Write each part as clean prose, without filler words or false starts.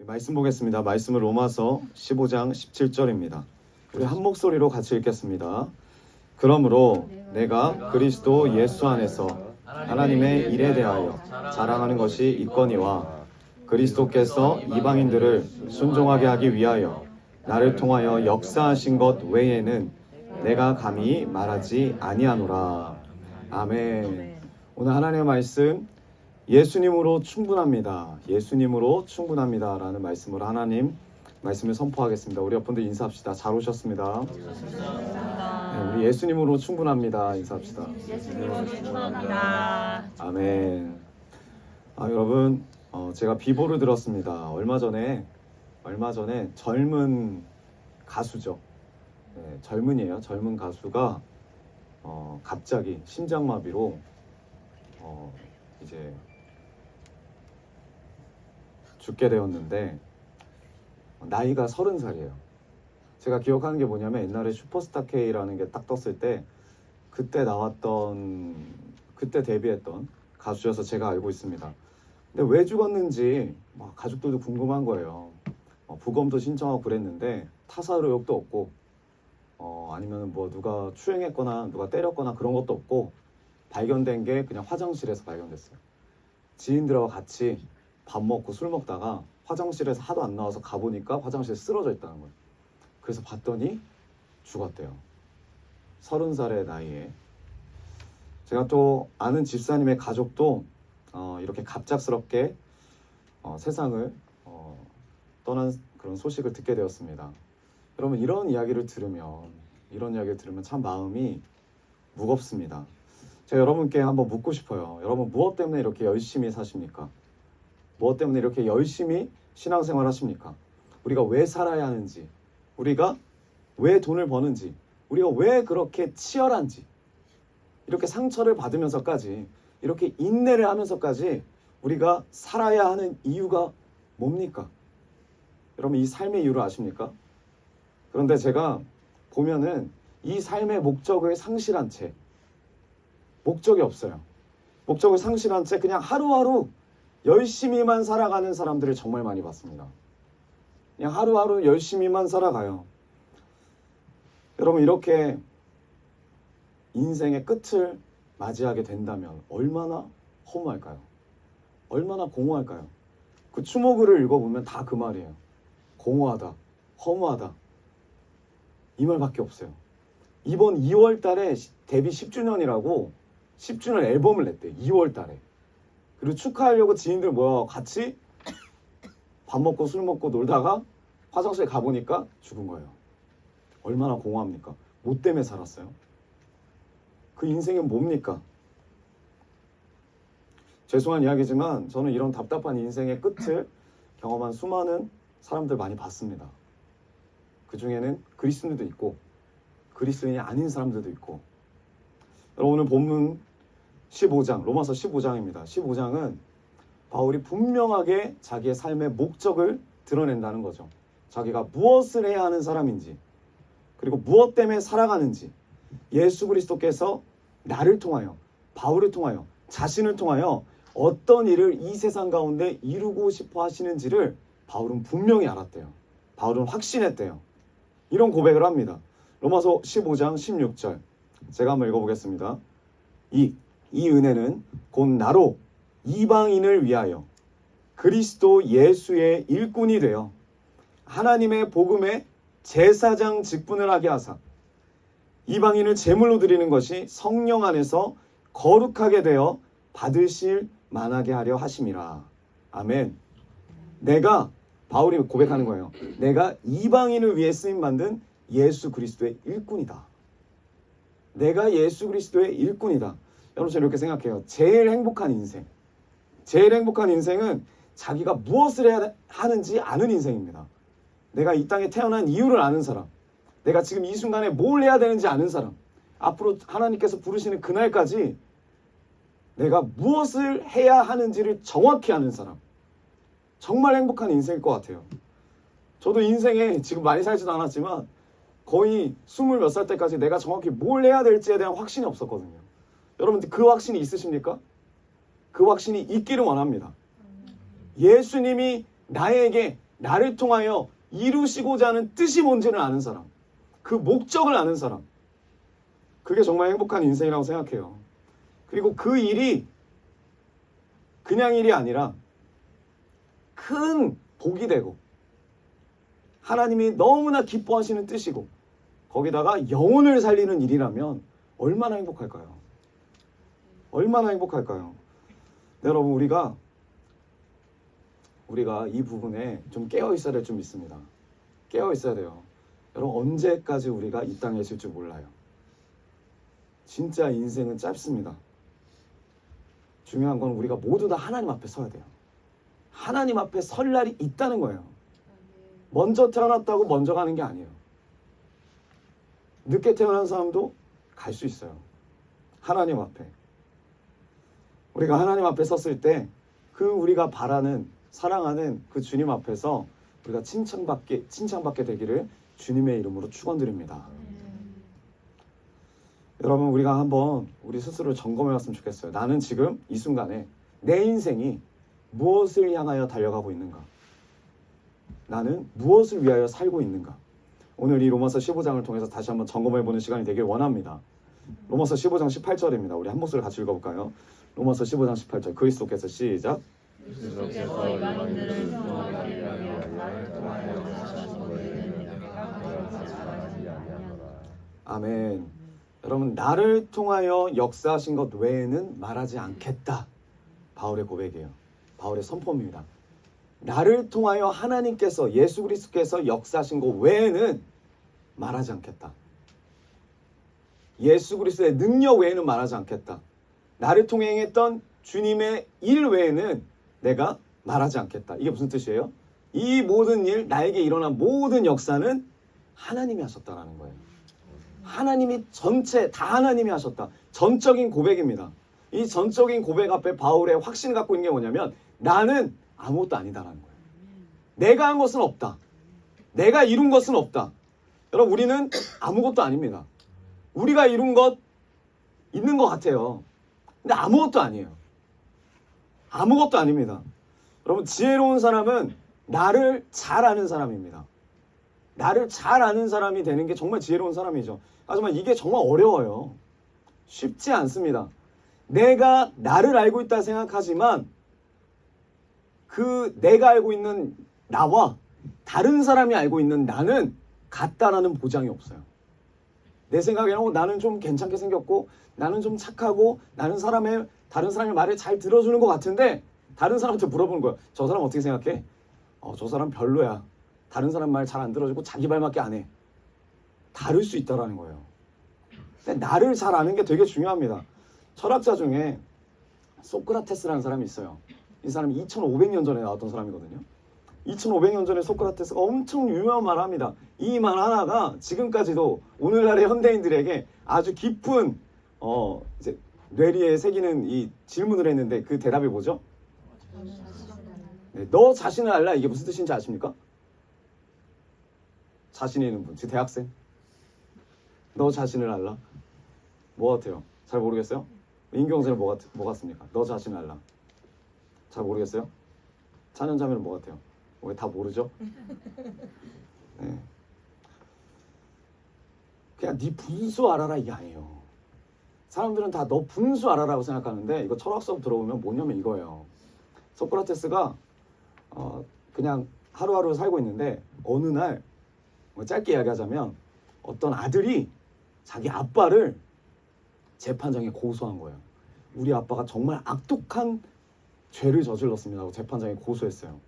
말씀 보겠습니다. 말씀은 로마서 15장 17절입니다. 우리 한 목소리로 같이 읽겠습니다. 그러므로 내가 그리스도 예수 안에서 하나님의 일에 대하여 자랑하는 것이 있거니와 그리스도께서 이방인들을 순종하게 하기 위하여 나를 통하여 역사하신 것 외에는 내가 감히 말하지 아니하노라. 아멘. 오늘 하나님의 말씀, 예수님으로 충분합니다. 예수님으로 충분합니다. 라는 말씀으로 하나님 말씀을 선포하겠습니다. 우리 옆분들 인사합시다. 잘 오셨습니다. 네, 우리 예수님으로 충분합니다. 인사합시다. 예수님으로 충분합니다. 아멘. 여러분, 제가 비보를 들었습니다. 얼마 전에 젊은 가수죠. 네, 젊은이에요. 젊은 가수가 갑자기 심장마비로 이제 죽게 되었는데 나이가 30살이에요. 제가 기억하는 게 뭐냐면 옛날에 슈퍼스타 K라는 게 딱 떴을 때 그때 데뷔했던 가수여서 제가 알고 있습니다. 근데 왜 죽었는지 가족들도 궁금한 거예요. 부검도 신청하고 그랬는데 타사 의혹도 없고 아니면 뭐 누가 추행했거나 누가 때렸거나 그런 것도 없고 발견된 게 그냥 화장실에서 발견됐어요. 지인들하고 같이 밥 먹고 술 먹다가 화장실에서 하도 안 나와서 가보니까 화장실에 쓰러져 있다는 거예요. 그래서 봤더니 죽었대요. 30살의 나이에. 제가 또 아는 집사님의 가족도 이렇게 갑작스럽게 세상을 떠난 그런 소식을 듣게 되었습니다. 여러분, 이런 이야기를 들으면 참 마음이 무겁습니다. 제가 여러분께 한번 묻고 싶어요. 여러분, 무엇 때문에 이렇게 열심히 사십니까? 무엇 때문에 이렇게 열심히 신앙생활 하십니까? 우리가 왜 살아야 하는지, 우리가 왜 돈을 버는지, 우리가 왜 그렇게 치열한지, 이렇게 상처를 받으면서까지, 이렇게 인내를 하면서까지 우리가 살아야 하는 이유가 뭡니까? 여러분, 이 삶의 이유를 아십니까? 그런데 제가 보면은 이 삶의 목적을 상실한 채, 목적이 없어요. 목적을 상실한 채 그냥 하루하루 열심히만 살아가는 사람들을 정말 많이 봤습니다. 그냥 하루하루 열심히만 살아가요. 여러분, 이렇게 인생의 끝을 맞이하게 된다면 얼마나 허무할까요? 얼마나 공허할까요? 그 추모글을 읽어보면 다 그 말이에요. 공허하다, 허무하다, 이 말밖에 없어요. 이번 2월 달에 데뷔 10주년이라고 10주년 앨범을 냈대. 2월 달에. 그리고 축하하려고 지인들 모여 같이 밥 먹고 술 먹고 놀다가 화장실에 가보니까 죽은 거예요. 얼마나 공허합니까? 뭐 때문에 살았어요? 그 인생은 뭡니까? 죄송한 이야기지만 저는 이런 답답한 인생의 끝을 경험한 수많은 사람들 많이 봤습니다. 그 중에는 그리스도인도 있고 그리스도인이 아닌 사람들도 있고. 오늘 본문 15장, 로마서 15장입니다. 15장은 바울이 분명하게 자기의 삶의 목적을 드러낸다는 거죠. 자기가 무엇을 해야 하는 사람인지, 그리고 무엇 때문에 살아가는지, 예수 그리스도께서 나를 통하여, 바울을 통하여, 자신을 통하여 어떤 일을 이 세상 가운데 이루고 싶어 하시는지를 바울은 분명히 알았대요. 바울은 확신했대요. 이런 고백을 합니다. 로마서 15장 16절. 제가 한번 읽어보겠습니다. 이 은혜는 곧 나로 이방인을 위하여 그리스도 예수의 일꾼이 되어 하나님의 복음의 제사장 직분을 하게 하사 이방인을 제물로 드리는 것이 성령 안에서 거룩하게 되어 받으실 만하게 하려 하심이라. 아멘. 바울이 고백하는 거예요. 내가 이방인을 위해 쓰임 만든 예수 그리스도의 일꾼이다. 내가 예수 그리스도의 일꾼이다. 여러분, 저는 이렇게 생각해요. 제일 행복한 인생은 자기가 무엇을 해야 하는지 아는 인생입니다. 내가 이 땅에 태어난 이유를 아는 사람, 내가 지금 이 순간에 뭘 해야 되는지 아는 사람, 앞으로 하나님께서 부르시는 그날까지 내가 무엇을 해야 하는지를 정확히 아는 사람, 정말 행복한 인생일 것 같아요. 저도 인생에 지금 많이 살지도 않았지만 거의 20몇 살 때까지 내가 정확히 뭘 해야 될지에 대한 확신이 없었거든요. 여러분들 그 확신이 있으십니까? 그 확신이 있기를 원합니다. 예수님이 나에게 나를 통하여 이루시고자 하는 뜻이 뭔지를 아는 사람, 그 목적을 아는 사람, 그게 정말 행복한 인생이라고 생각해요. 그리고 그 일이 그냥 일이 아니라 큰 복이 되고 하나님이 너무나 기뻐하시는 뜻이고 거기다가 영혼을 살리는 일이라면 얼마나 행복할까요? 얼마나 행복할까요? 네, 여러분 우리가 이 부분에 좀 깨어 있어야 될 좀 있습니다. 깨어 있어야 돼요. 여러분 언제까지 우리가 이 땅에 있을 줄 몰라요. 진짜 인생은 짧습니다. 중요한 건 우리가 모두 다 하나님 앞에 서야 돼요. 하나님 앞에 설 날이 있다는 거예요. 먼저 태어났다고 먼저 가는 게 아니에요. 늦게 태어난 사람도 갈 수 있어요. 하나님 앞에. 우리가 하나님 앞에 섰을 때 그 우리가 바라는 사랑하는 그 주님 앞에서 우리가 칭찬받게 되기를 주님의 이름으로 축원드립니다. 여러분 우리가 한번 우리 스스로를 점검해 봤으면 좋겠어요. 나는 지금 이 순간에 내 인생이 무엇을 향하여 달려가고 있는가? 나는 무엇을 위하여 살고 있는가? 오늘 이 로마서 15장을 통해서 다시 한번 점검해 보는 시간이 되길 원합니다. 로마서 15장 18절입니다. 우리 한 목소리 같이 읽어볼까요? 로마서 15장 18절 그리스도께서 시작. 그리스도께서 이방인들을 구원하기 위하여 나를 통하여 하신 것들은 내가 그렇지 아니하노라. 아멘. 여러분 나를 통하여 역사하신 것 외에는 말하지 않겠다. 바울의 고백이에요. 바울의 선포입니다. 나를 통하여 하나님께서 예수 그리스도께서 역사하신 것 외에는 말하지 않겠다. 예수 그리스도의 능력 외에는 말하지 않겠다. 나를 통해 행했던 주님의 일 외에는 내가 말하지 않겠다. 이게 무슨 뜻이에요? 이 모든 일, 나에게 일어난 모든 역사는 하나님이 하셨다라는 거예요. 하나님이 전체 다 하나님이 하셨다. 전적인 고백입니다. 이 전적인 고백 앞에 바울의 확신을 갖고 있는 게 뭐냐면 나는 아무것도 아니다라는 거예요. 내가 한 것은 없다. 내가 이룬 것은 없다. 여러분 우리는 아무것도 아닙니다. 우리가 이룬 것 있는 것 같아요. 근데 아무것도 아니에요. 아무것도 아닙니다. 여러분 지혜로운 사람은 나를 잘 아는 사람입니다. 나를 잘 아는 사람이 되는 게 정말 지혜로운 사람이죠. 하지만 이게 정말 어려워요. 쉽지 않습니다. 내가 나를 알고 있다 생각하지만 그 내가 알고 있는 나와 다른 사람이 알고 있는 나는 같다라는 보장이 없어요. 내 생각에는 나는 좀 괜찮게 생겼고 나는 좀 착하고 나는 다른 사람의 말을 잘 들어주는 것 같은데 다른 사람한테 물어보는 거야. 저 사람 어떻게 생각해? 저 사람 별로야. 다른 사람 말 잘 안 들어주고 자기 말밖에 안 해. 다를 수 있다라는 거예요. 근데 나를 잘 아는 게 되게 중요합니다. 철학자 중에 소크라테스라는 사람이 있어요. 이 사람이 2500년 전에 나왔던 사람이거든요. 2500년 전에 소크라테스가 엄청 유명한 말을 합니다. 이 말 하나가 지금까지도 오늘날의 현대인들에게 아주 깊은 이제 뇌리에 새기는 이 질문을 했는데 그 대답이 뭐죠? 네, 너 자신을 알라. 이게 무슨 뜻인지 아십니까? 자신이 있는 분, 지금 대학생. 너 자신을 알라. 뭐 같아요? 잘 모르겠어요? 임경선은 뭐 같습니까? 너 자신을 알라. 잘 모르겠어요? 찬연자매는 뭐 같아요? 왜 다 모르죠? 네. 그냥 네 분수 알아라 이게 아니에요. 사람들은 다 너 분수 알아라고 생각하는데 이거 철학 수업 들어보면 뭐냐면 이거예요. 소크라테스가 그냥 하루하루 살고 있는데 어느 날 짧게 이야기하자면 어떤 아들이 자기 아빠를 재판장에 고소한 거예요. 우리 아빠가 정말 악독한 죄를 저질렀습니다 하고 재판장에 고소했어요.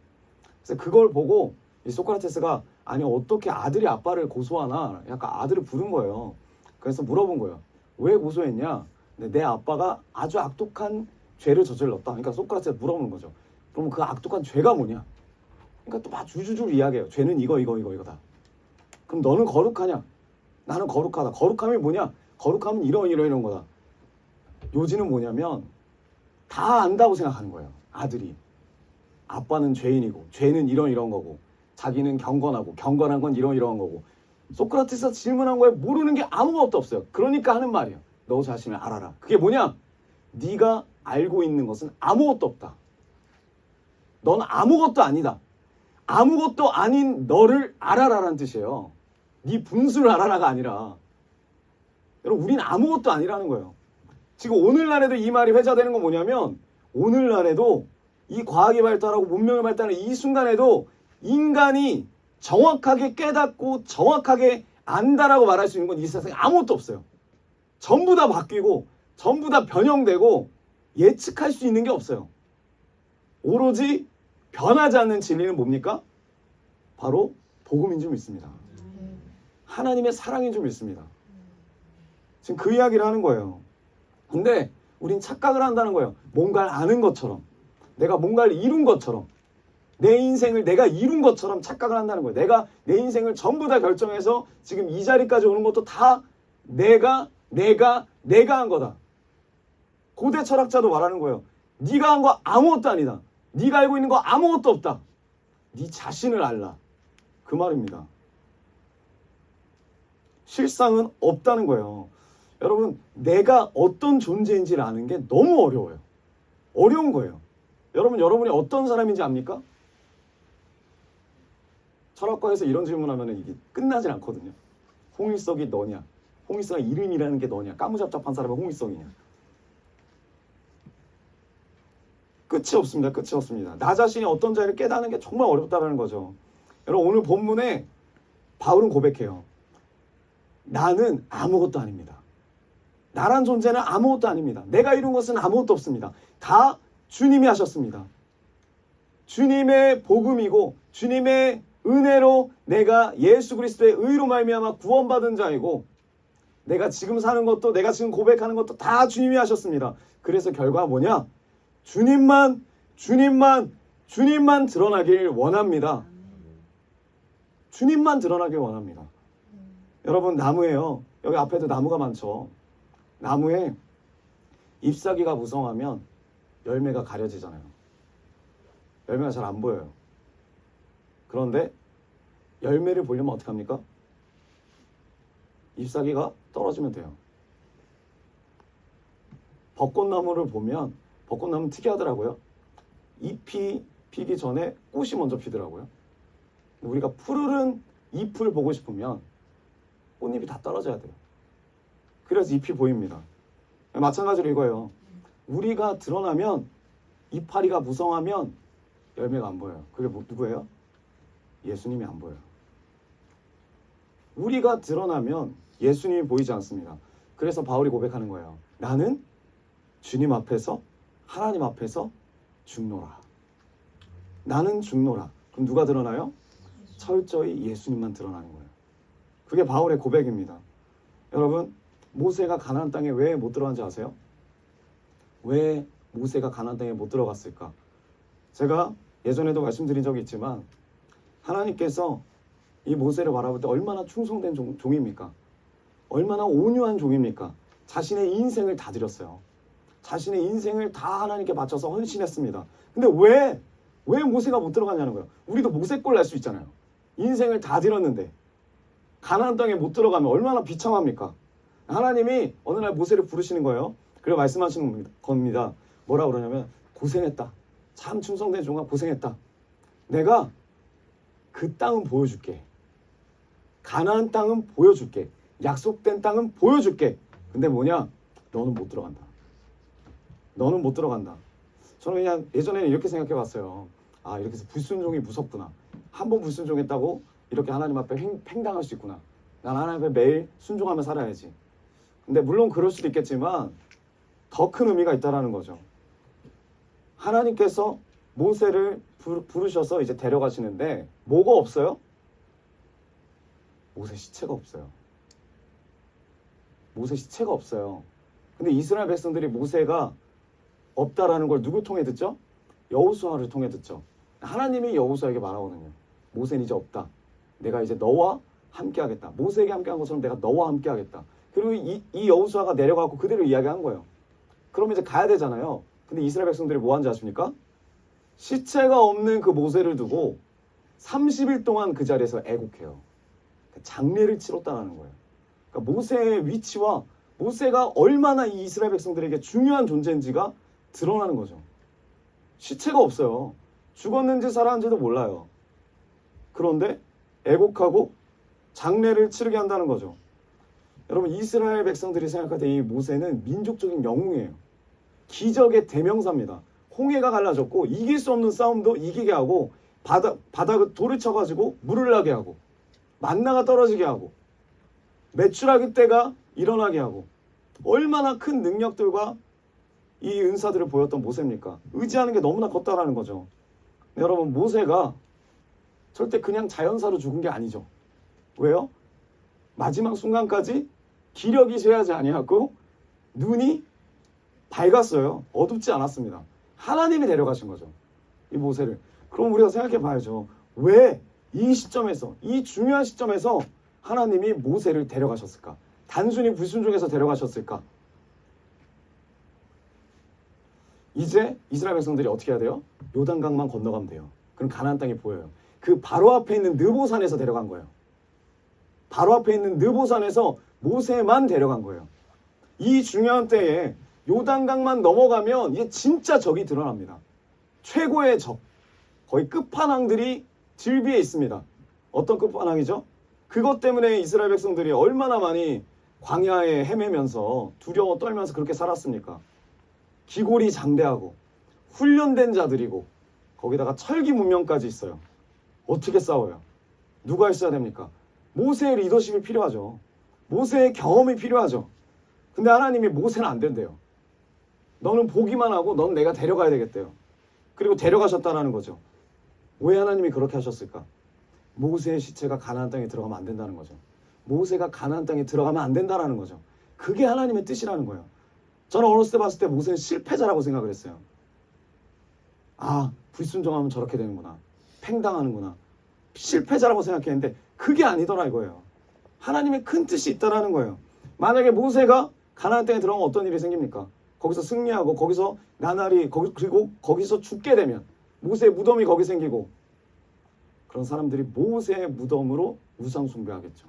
그래서 그걸 보고 이 소크라테스가 아니 어떻게 아들이 아빠를 고소하나 약간 아들을 부른 거예요. 그래서 물어본 거예요. 왜 고소했냐? 내 아빠가 아주 악독한 죄를 저질렀다. 그러니까 소크라테스가 물어보는 거죠. 그럼 그 악독한 죄가 뭐냐? 그러니까 또 막 줄줄줄 이야기해요. 죄는 이거다. 그럼 너는 거룩하냐? 나는 거룩하다. 거룩함이 뭐냐? 거룩함은 이런 거다. 요지는 뭐냐면 다 안다고 생각하는 거예요. 아들이. 아빠는 죄인이고 죄는 이런 거고 자기는 경건하고 경건한 건 이런 거고 소크라테스가 질문한 거에 모르는 게 아무것도 없어요. 그러니까 하는 말이에요. 너 자신을 알아라. 그게 뭐냐? 네가 알고 있는 것은 아무것도 없다. 넌 아무것도 아니다. 아무것도 아닌 너를 알아라라는 뜻이에요. 네 분수를 알아라가 아니라, 여러분 우리는 아무것도 아니라는 거예요. 지금 오늘날에도 이 말이 회자되는 건 뭐냐면, 오늘날에도 이 과학이 발달하고 문명이 발달하는 이 순간에도 인간이 정확하게 깨닫고 정확하게 안다라고 말할 수 있는 건 이 세상에 아무것도 없어요. 전부 다 바뀌고 전부 다 변형되고 예측할 수 있는 게 없어요. 오로지 변하지 않는 진리는 뭡니까? 바로 복음인 줄 믿습니다. 하나님의 사랑인 줄 믿습니다. 지금 그 이야기를 하는 거예요. 근데 우린 착각을 한다는 거예요. 뭔가를 아는 것처럼, 내가 뭔가를 이룬 것처럼, 내 인생을 내가 이룬 것처럼 착각을 한다는 거예요. 내가 내 인생을 전부 다 결정해서 지금 이 자리까지 오는 것도 다 내가 한 거다. 고대 철학자도 말하는 거예요. 네가 한 거 아무것도 아니다. 네가 알고 있는 거 아무것도 없다. 네 자신을 알라. 그 말입니다. 실상은 없다는 거예요. 여러분, 내가 어떤 존재인지를 아는 게 너무 어려워요. 어려운 거예요. 여러분이 어떤 사람인지 압니까? 철학과에서 이런 질문하면 이게 끝나질 않거든요. 홍일석이 너냐? 홍일석의 이름이라는 게 너냐? 까무잡잡한 사람은 홍일석이냐? 끝이 없습니다. 끝이 없습니다. 나 자신이 어떤 자리를 깨닫는 게 정말 어렵다는 거죠. 여러분, 오늘 본문에 바울은 고백해요. 나는 아무것도 아닙니다. 나란 존재는 아무것도 아닙니다. 내가 이룬 것은 아무것도 없습니다. 다 주님이 하셨습니다. 주님의 복음이고 주님의 은혜로 내가 예수 그리스도의 의로 말미암아 구원받은 자이고, 내가 지금 사는 것도, 내가 지금 고백하는 것도 다 주님이 하셨습니다. 그래서 결과가 뭐냐? 주님만 드러나길 원합니다. 주님만 드러나길 원합니다. 여러분, 나무예요. 여기 앞에도 나무가 많죠. 나무에 잎사귀가 무성하면 열매가 가려지잖아요. 열매가 잘 안 보여요. 그런데 열매를 보려면 어떻게 합니까? 잎사귀가 떨어지면 돼요. 벚꽃나무를 보면 벚꽃나무는 특이하더라고요. 잎이 피기 전에 꽃이 먼저 피더라고요. 우리가 푸르른 잎을 보고 싶으면 꽃잎이 다 떨어져야 돼요. 그래서 잎이 보입니다. 마찬가지로 이거예요. 우리가 드러나면, 이파리가 무성하면 열매가 안 보여요. 그게 누구예요? 예수님이 안 보여요. 우리가 드러나면 예수님이 보이지 않습니다. 그래서 바울이 고백하는 거예요. 나는 주님 앞에서, 하나님 앞에서 죽노라. 나는 죽노라. 그럼 누가 드러나요? 철저히 예수님만 드러나는 거예요. 그게 바울의 고백입니다. 여러분, 모세가 가나안 땅에 왜 못 들어간지 아세요? 왜 모세가 가나안 땅에 못 들어갔을까? 제가 예전에도 말씀드린 적이 있지만, 하나님께서 이 모세를 바라볼 때 얼마나 충성된 종입니까? 얼마나 온유한 종입니까? 자신의 인생을 다 드렸어요. 자신의 인생을 다 하나님께 바쳐서 헌신했습니다. 근데 왜 모세가 못 들어가냐는 거예요. 우리도 모세꼴 날 수 있잖아요. 인생을 다 드렸는데 가나안 땅에 못 들어가면 얼마나 비참합니까? 하나님이 어느 날 모세를 부르시는 거예요. 그리고 말씀하시는 겁니다. 뭐라 그러냐면, 고생했다. 참 충성된 종아, 고생했다. 내가 그 땅은 보여줄게. 가나안 땅은 보여줄게. 약속된 땅은 보여줄게. 근데 뭐냐? 너는 못 들어간다. 너는 못 들어간다. 저는 그냥 예전에는 이렇게 생각해 봤어요. 아, 이렇게 해서 불순종이 무섭구나. 한 번 불순종했다고 이렇게 하나님 앞에 팽당할 수 있구나. 난 하나님 앞에 매일 순종하며 살아야지. 근데 물론 그럴 수도 있겠지만 더 큰 의미가 있다라는 거죠. 하나님께서 모세를 부르셔서 이제 데려가시는데 뭐가 없어요? 모세 시체가 없어요. 모세 시체가 없어요. 근데 이스라엘 백성들이 모세가 없다라는 걸 누구 통해 듣죠? 여호수아를 통해 듣죠. 하나님이 여호수아에게 말하거든요. 모세는 이제 없다. 내가 이제 너와 함께 하겠다. 모세에게 함께 한 것처럼 내가 너와 함께 하겠다. 그리고 이 여호수아가 내려가고 그대로 이야기한 거예요. 그럼 이제 가야 되잖아요. 근데 이스라엘 백성들이 뭐 하는지 아십니까? 시체가 없는 그 모세를 두고 30일 동안 그 자리에서 애곡해요. 장례를 치렀다는 거예요. 그러니까 모세의 위치와 모세가 얼마나 이 이스라엘 백성들에게 중요한 존재인지가 드러나는 거죠. 시체가 없어요. 죽었는지 살았는지도 몰라요. 그런데 애곡하고 장례를 치르게 한다는 거죠. 여러분, 이스라엘 백성들이 생각할 때 이 모세는 민족적인 영웅이에요. 기적의 대명사입니다. 홍해가 갈라졌고 이길 수 없는 싸움도 이기게 하고 바닥을 돌을 쳐가지고 물을 나게 하고 만나가 떨어지게 하고 메추라기 때가 일어나게 하고 얼마나 큰 능력들과 이 은사들을 보였던 모세입니까? 의지하는 게 너무나 컸다라는 거죠. 여러분, 모세가 절대 그냥 자연사로 죽은 게 아니죠. 왜요? 마지막 순간까지 기력이 쇠하지 아니하고 눈이 밝았어요. 어둡지 않았습니다. 하나님이 데려가신 거죠, 이 모세를. 그럼 우리가 생각해 봐야죠. 왜 이 시점에서, 이 중요한 시점에서 하나님이 모세를 데려가셨을까? 단순히 불순종해서 데려가셨을까? 이제 이스라엘 백성들이 어떻게 해야 돼요? 요단강만 건너가면 돼요. 그럼 가나안 땅이 보여요. 그 바로 앞에 있는 느보산에서 데려간 거예요. 바로 앞에 있는 느보산에서 모세만 데려간 거예요. 이 중요한 때에 요단강만 넘어가면 이게 진짜 적이 드러납니다. 최고의 적, 거의 끝판왕들이 질비해 있습니다. 어떤 끝판왕이죠? 그것 때문에 이스라엘 백성들이 얼마나 많이 광야에 헤매면서 두려워 떨면서 그렇게 살았습니까? 기골이 장대하고 훈련된 자들이고 거기다가 철기 문명까지 있어요. 어떻게 싸워요? 누가 있어야 됩니까? 모세의 리더십이 필요하죠. 모세의 경험이 필요하죠. 근데 하나님이 모세는 안 된대요. 너는 보기만 하고 넌 내가 데려가야 되겠대요. 그리고 데려가셨다는 거죠. 왜 하나님이 그렇게 하셨을까? 모세의 시체가 가나안 땅에 들어가면 안 된다는 거죠. 모세가 가나안 땅에 들어가면 안 된다는 거죠. 그게 하나님의 뜻이라는 거예요. 저는 어렸을 때 봤을 때 모세는 실패자라고 생각을 했어요. 아, 불순종하면 저렇게 되는구나. 팽당하는구나. 실패자라고 생각했는데 그게 아니더라 이거예요. 하나님의 큰 뜻이 있다라는 거예요. 만약에 모세가 가나안 땅에 들어가면 어떤 일이 생깁니까? 거기서 승리하고 거기서 나날이 그리고 거기서 죽게 되면 모세의 무덤이 거기 생기고 그런 사람들이 모세의 무덤으로 우상 숭배하겠죠.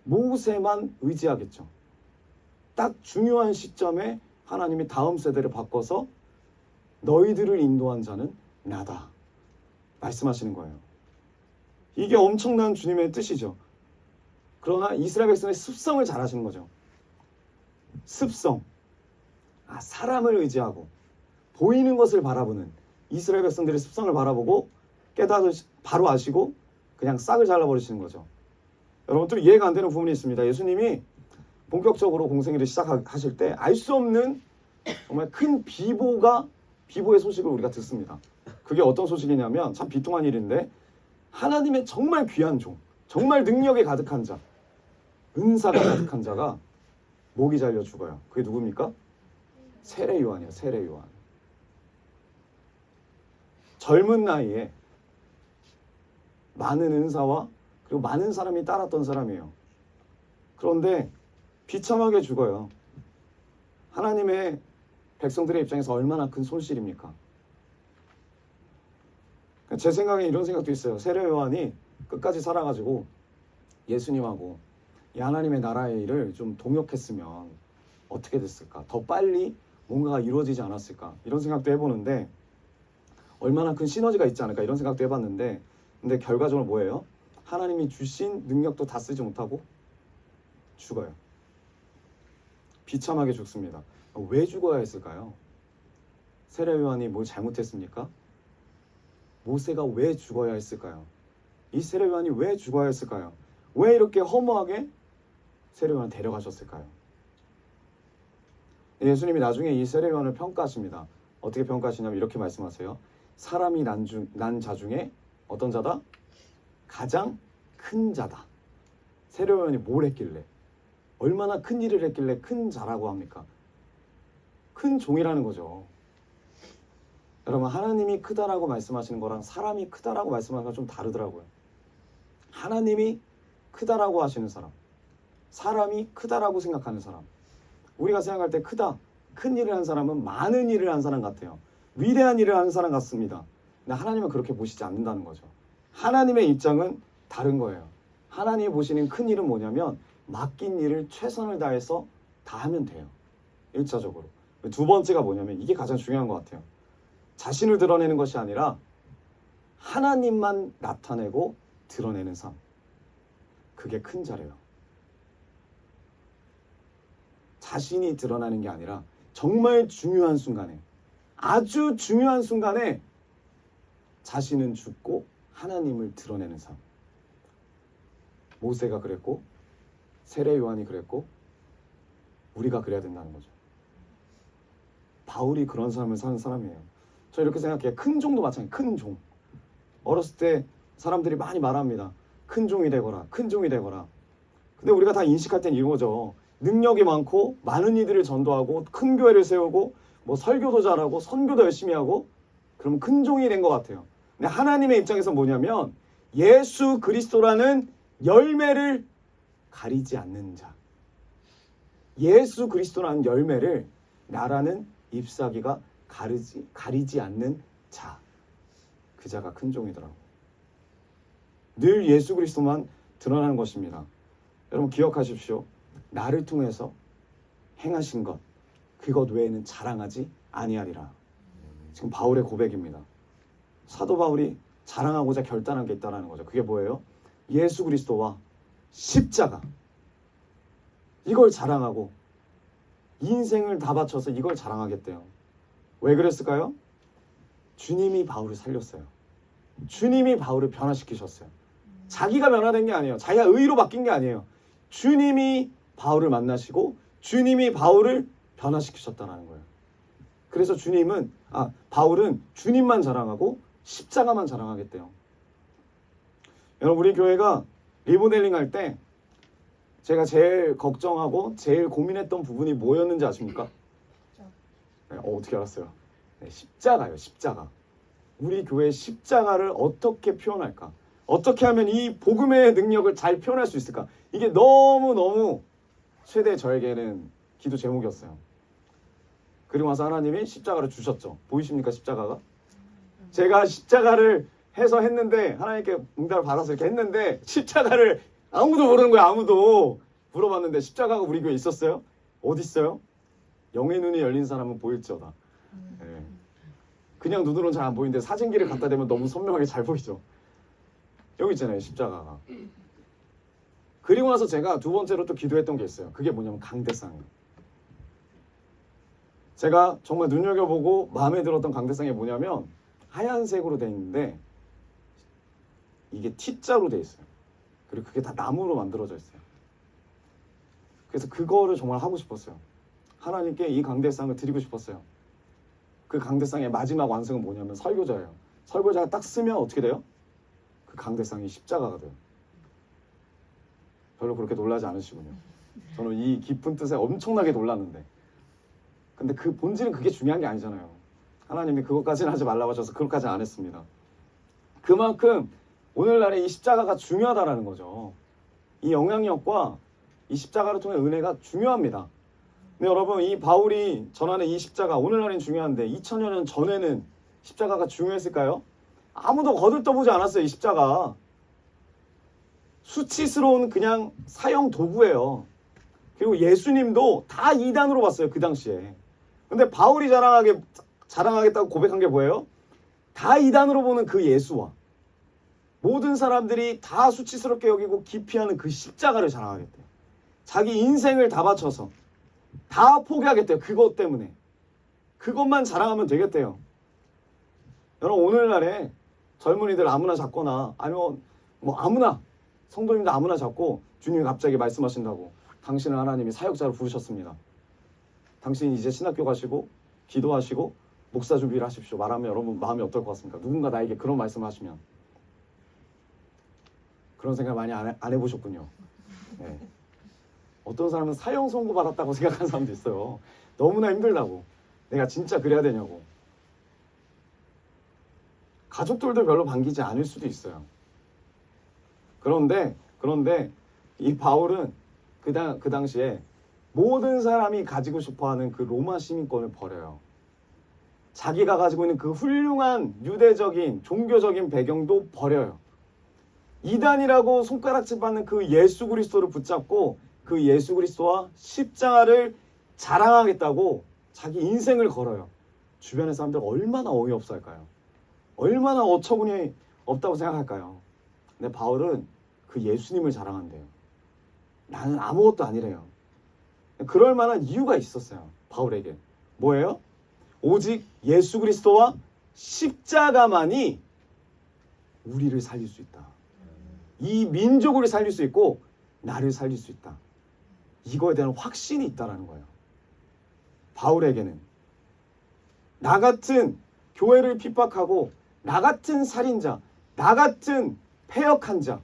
모세만 의지하겠죠. 딱 중요한 시점에 하나님이 다음 세대를 바꿔서 너희들을 인도한 자는 나다 말씀하시는 거예요. 이게 엄청난 주님의 뜻이죠. 그러나 이스라엘 백성의 습성을 잘 하시는 거죠. 습성. 사람을 의지하고 보이는 것을 바라보는 이스라엘 백성들의 습성을 바라보고 깨닫고 바로 아시고 그냥 싹을 잘라버리시는 거죠. 여러분, 또 이해가 안 되는 부분이 있습니다. 예수님이 본격적으로 공생애를 시작하실 때 알 수 없는 정말 큰 비보의 소식을 우리가 듣습니다. 그게 어떤 소식이냐면 참 비통한 일인데 하나님의 정말 귀한 종, 정말 능력이 가득한 자, 은사가 가득한 자가 목이 잘려 죽어요. 그게 누굽니까? 세례 요한이에요. 세례 요한. 젊은 나이에 많은 은사와 그리고 많은 사람이 따랐던 사람이에요. 그런데 비참하게 죽어요. 하나님의 백성들의 입장에서 얼마나 큰 손실입니까? 제 생각에 이런 생각도 있어요. 세례 요한이 끝까지 살아가지고 예수님하고 이 하나님의 나라의 일을 좀 동역했으면 어떻게 됐을까? 더 빨리 뭔가가 이루어지지 않았을까? 이런 생각도 해보는데 얼마나 큰 시너지가 있지 않을까? 이런 생각도 해봤는데 근데 결과적으로 뭐예요? 하나님이 주신 능력도 다 쓰지 못하고 죽어요. 비참하게 죽습니다. 왜 죽어야 했을까요? 세례 요한이 뭘 잘못했습니까? 모세가 왜 죽어야 했을까요? 이 세례 요한이 왜 죽어야 했을까요? 왜 이렇게 허무하게 세례 요한을 데려가셨을까요? 예수님이 나중에 이 세례 요한을 평가하십니다. 어떻게 평가하시냐면 이렇게 말씀하세요. 사람이 난 자 중에 어떤 자다? 가장 큰 자다. 세례 요한이 뭘 했길래? 얼마나 큰 일을 했길래 큰 자라고 합니까? 큰 종이라는 거죠. 여러분, 하나님이 크다라고 말씀하시는 거랑 사람이 크다라고 말씀하시는 건 좀 다르더라고요. 하나님이 크다라고 하시는 사람, 사람이 크다라고 생각하는 사람. 우리가 생각할 때 크다, 큰 일을 한 사람은 많은 일을 한 사람 같아요. 위대한 일을 하는 사람 같습니다. 근데 하나님은 그렇게 보시지 않는다는 거죠. 하나님의 입장은 다른 거예요. 하나님이 보시는 큰 일은 뭐냐면 맡긴 일을 최선을 다해서 다 하면 돼요. 1차적으로. 두 번째가 뭐냐면 이게 가장 중요한 것 같아요. 자신을 드러내는 것이 아니라 하나님만 나타내고 드러내는 삶. 그게 큰 자래요. 자신이 드러나는 게 아니라 정말 중요한 순간에, 아주 중요한 순간에 자신은 죽고 하나님을 드러내는 삶. 모세가 그랬고 세례 요한이 그랬고 우리가 그래야 된다는 거죠. 바울이 그런 삶을 사는 사람이에요. 저 이렇게 생각해요. 큰 종도 마찬가지예요. 큰 종. 어렸을 때 사람들이 많이 말합니다. 큰 종이 되거라. 큰 종이 되거라. 근데 우리가 다 인식할 땐 이거죠. 능력이 많고 많은 이들을 전도하고 큰 교회를 세우고 뭐 설교도 잘하고 선교도 열심히 하고 그러면 큰 종이 된 것 같아요. 근데 하나님의 입장에서 뭐냐면 예수 그리스도라는 열매를 가리지 않는 자. 예수 그리스도라는 열매를 나라는 잎사귀가 가리지 않는 자. 그 자가 큰 종이더라고. 늘 예수 그리스도만 드러나는 것입니다. 여러분 기억하십시오. 나를 통해서 행하신 것, 그것 외에는 자랑하지 아니하리라. 지금 바울의 고백입니다. 사도 바울이 자랑하고자 결단한 게 있다는 거죠. 그게 뭐예요? 예수 그리스도와 십자가. 이걸 자랑하고 인생을 다 바쳐서 이걸 자랑하겠대요. 왜 그랬을까요? 주님이 바울을 살렸어요. 주님이 바울을 변화시키셨어요. 자기가 변화된 게 아니에요. 자기가 의로 바뀐 게 아니에요. 주님이 바울을 만나시고 주님이 바울을 변화시키셨다는 거예요. 그래서 바울은 주님만 자랑하고 십자가만 자랑하겠대요. 여러분 우리 교회가 리모델링 할 때 제가 제일 걱정하고 제일 고민했던 부분이 뭐였는지 아십니까? 네, 어떻게 알았어요? 네, 십자가예요. 십자가. 우리 교회의 십자가를 어떻게 표현할까? 어떻게 하면 이 복음의 능력을 잘 표현할 수 있을까? 이게 너무너무 최대 저에게는 기도 제목이었어요. 그리고 와서 하나님이 십자가를 주셨죠. 보이십니까? 십자가가? 제가 십자가를 해서 했는데 하나님께 응답을 받아서 이렇게 했는데 십자가를 아무도 모르는 거야. 아무도. 물어봤는데 십자가가 우리 교회에 있었어요? 어디 있어요? 영의 눈이 열린 사람은 보일지어다. 네. 그냥 눈으로는 잘 안 보이는데 사진기를 갖다 대면 너무 선명하게 잘 보이죠. 여기 있잖아요. 십자가가. 그리고 나서 제가 두 번째로 또 기도했던 게 있어요. 그게 뭐냐면 강대상이에요. 제가 정말 눈여겨보고 마음에 들었던 강대상이 뭐냐면 하얀색으로 돼 있는데 이게 T자로 돼 있어요. 그리고 그게 다 나무로 만들어져 있어요. 그래서 그거를 정말 하고 싶었어요. 하나님께 이 강대상을 드리고 싶었어요. 그 강대상의 마지막 완성은 뭐냐면 설교자예요. 설교자가 딱 쓰면 어떻게 돼요? 그 강대상이 십자가가 돼요. 별로 그렇게 놀라지 않으시군요. 저는 이 깊은 뜻에 엄청나게 놀랐는데 근데 그 본질은 그게 중요한 게 아니잖아요. 하나님이 그것까지는 하지 말라고 하셔서 그것까지는 안 했습니다. 그만큼 오늘날에 이 십자가가 중요하다라는 거죠. 이 영향력과 이 십자가를 통해 은혜가 중요합니다. 근데 여러분 이 바울이 전하는 이 십자가 오늘날엔 중요한데 2000여 년 전에는 십자가가 중요했을까요? 아무도 거들떠보지 않았어요. 이 십자가. 수치스러운 그냥 사형 도구예요. 그리고 예수님도 다 이단으로 봤어요. 그 당시에. 근데 바울이 자랑하겠다고 고백한 게 뭐예요? 다 이단으로 보는 그 예수와 모든 사람들이 다 수치스럽게 여기고 기피하는 그 십자가를 자랑하겠대요. 자기 인생을 다 바쳐서 다 포기하겠대요. 그것 때문에. 그것만 자랑하면 되겠대요. 여러분 오늘날에 젊은이들 아무나 잡거나 아니면 뭐 아무나 성도님들 아무나 잡고 주님이 갑자기 말씀하신다고 당신을 하나님이 사역자로 부르셨습니다. 당신이 이제 신학교 가시고 기도하시고 목사 준비를 하십시오. 말하면 여러분 마음이 어떨 것 같습니까? 누군가 나에게 그런 말씀을 하시면 그런 생각 많이 안 해보셨군요. 네. 어떤 사람은 사형 선고 받았다고 생각하는 사람도 있어요. 너무나 힘들다고. 내가 진짜 그래야 되냐고. 가족들도 별로 반기지 않을 수도 있어요. 그런데 이 바울은 그 당시에 모든 사람이 가지고 싶어하는 그 로마 시민권을 버려요. 자기가 가지고 있는 그 훌륭한 유대적인 종교적인 배경도 버려요. 이단이라고 손가락질 받는 그 예수 그리스도를 붙잡고 그 예수 그리스도와 십자가를 자랑하겠다고 자기 인생을 걸어요. 주변의 사람들 얼마나 어이없어 할까요? 얼마나 없다고 생각할까요? 근데 바울은 그 예수님을 자랑한대요. 나는 아무것도 아니래요. 그럴 만한 이유가 있었어요. 바울에게. 뭐예요? 오직 예수 그리스도와 십자가만이 우리를 살릴 수 있다. 이 민족을 살릴 수 있고 나를 살릴 수 있다. 이거에 대한 확신이 있다라는 거예요. 바울에게는 나 같은 교회를 핍박하고 나 같은 살인자, 나 같은 패역한 자,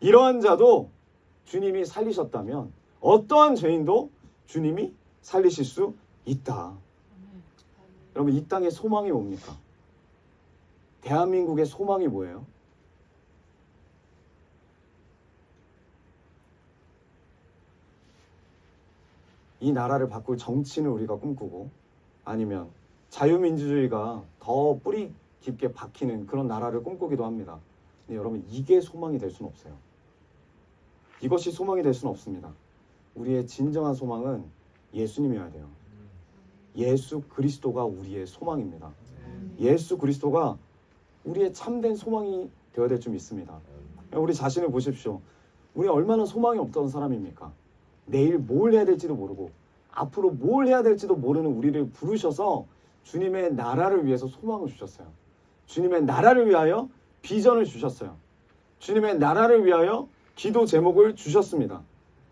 이러한 자도 주님이 살리셨다면 어떠한 죄인도 주님이 살리실 수 있다. 여러분, 이 땅의 소망이 뭡니까? 대한민국의 소망이 뭐예요? 이 나라를 바꿀 정치는 우리가 꿈꾸고, 아니면 자유민주주의가 더 뿌리 깊게 박히는 그런 나라를 꿈꾸기도 합니다. 근데 여러분, 이게 소망이 될 수는 없어요. 이것이 소망이 될 수는 없습니다. 우리의 진정한 소망은 예수님이어야 돼요. 예수 그리스도가 우리의 소망입니다. 예수 그리스도가 우리의 참된 소망이 되어야 될 줄 믿습니다. 우리 자신을 보십시오. 우리 얼마나 소망이 없던 사람입니까? 내일 뭘 해야 될지도 모르고 앞으로 뭘 해야 될지도 모르는 우리를 부르셔서 주님의 나라를 위해서 소망을 주셨어요. 주님의 나라를 위하여 비전을 주셨어요. 주님의 나라를 위하여 기도 제목을 주셨습니다.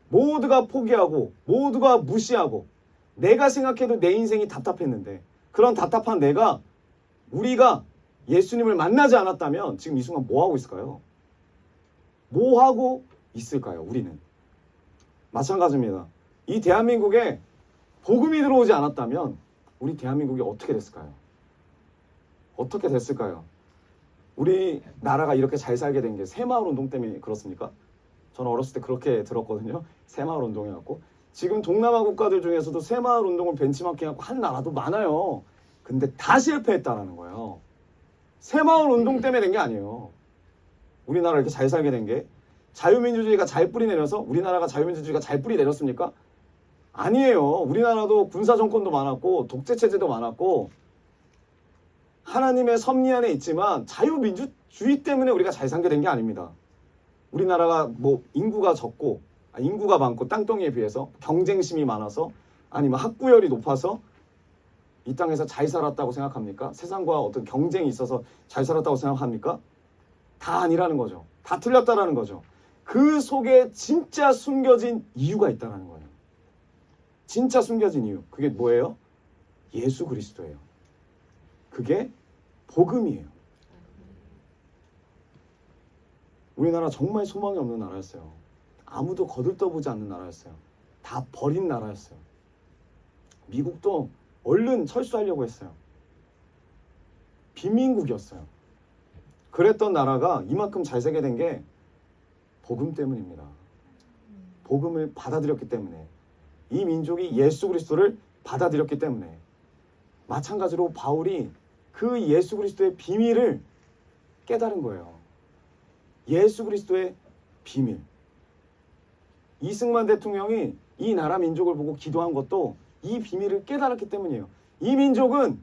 모두가 포기하고 모두가 무시하고 내가 생각해도 내 인생이 답답했는데, 그런 답답한 우리가 예수님을 만나지 않았다면 지금 이 순간 뭐 하고 있을까요? 뭐 하고 있을까요? 우리는 마찬가지입니다. 이 대한민국에 복음이 들어오지 않았다면 우리 대한민국이 어떻게 됐을까요? 어떻게 됐을까요? 우리 나라가 이렇게 잘 살게 된 게 새마을 운동 때문에 그렇습니까? 저는 어렸을 때 그렇게 들었거든요. 새마을 운동이었고, 지금 동남아 국가들 중에서도 새마을 운동을 벤치마킹하고 한 나라도 많아요. 근데 다 실패했다라는 거예요. 새마을 운동 때문에 된 게 아니에요. 우리나라 이렇게 잘 살게 된 게 자유민주주의가 잘 뿌리 내려서 우리나라가 자유민주주의가 잘 뿌리 내렸습니까? 아니에요. 우리나라도 군사정권도 많았고 독재체제도 많았고 하나님의 섭리 안에 있지만 자유민주주의 때문에 우리가 잘 살게 된 게 아닙니다. 우리나라가 뭐 인구가 적고 인구가 많고 땅덩이에 비해서 경쟁심이 많아서 아니면 학구열이 높아서 이 땅에서 잘 살았다고 생각합니까? 세상과 어떤 경쟁이 있어서 잘 살았다고 생각합니까? 다 아니라는 거죠. 다 틀렸다라는 거죠. 그 속에 진짜 숨겨진 이유가 있다는 거예요. 진짜 숨겨진 이유. 그게 뭐예요? 예수 그리스도예요. 그게 복음이에요. 우리나라 정말 소망이 없는 나라였어요. 아무도 거들떠보지 않는 나라였어요. 다 버린 나라였어요. 미국도 얼른 철수하려고 했어요. 빈민국이었어요. 그랬던 나라가 이만큼 잘 살게 된 게 복음 때문입니다. 복음을 받아들였기 때문에, 이 민족이 예수 그리스도를 받아들였기 때문에. 마찬가지로 바울이 그 예수 그리스도의 비밀을 깨달은 거예요. 예수 그리스도의 비밀. 이승만 대통령이 이 나라 민족을 보고 기도한 것도 이 비밀을 깨달았기 때문이에요. 이 민족은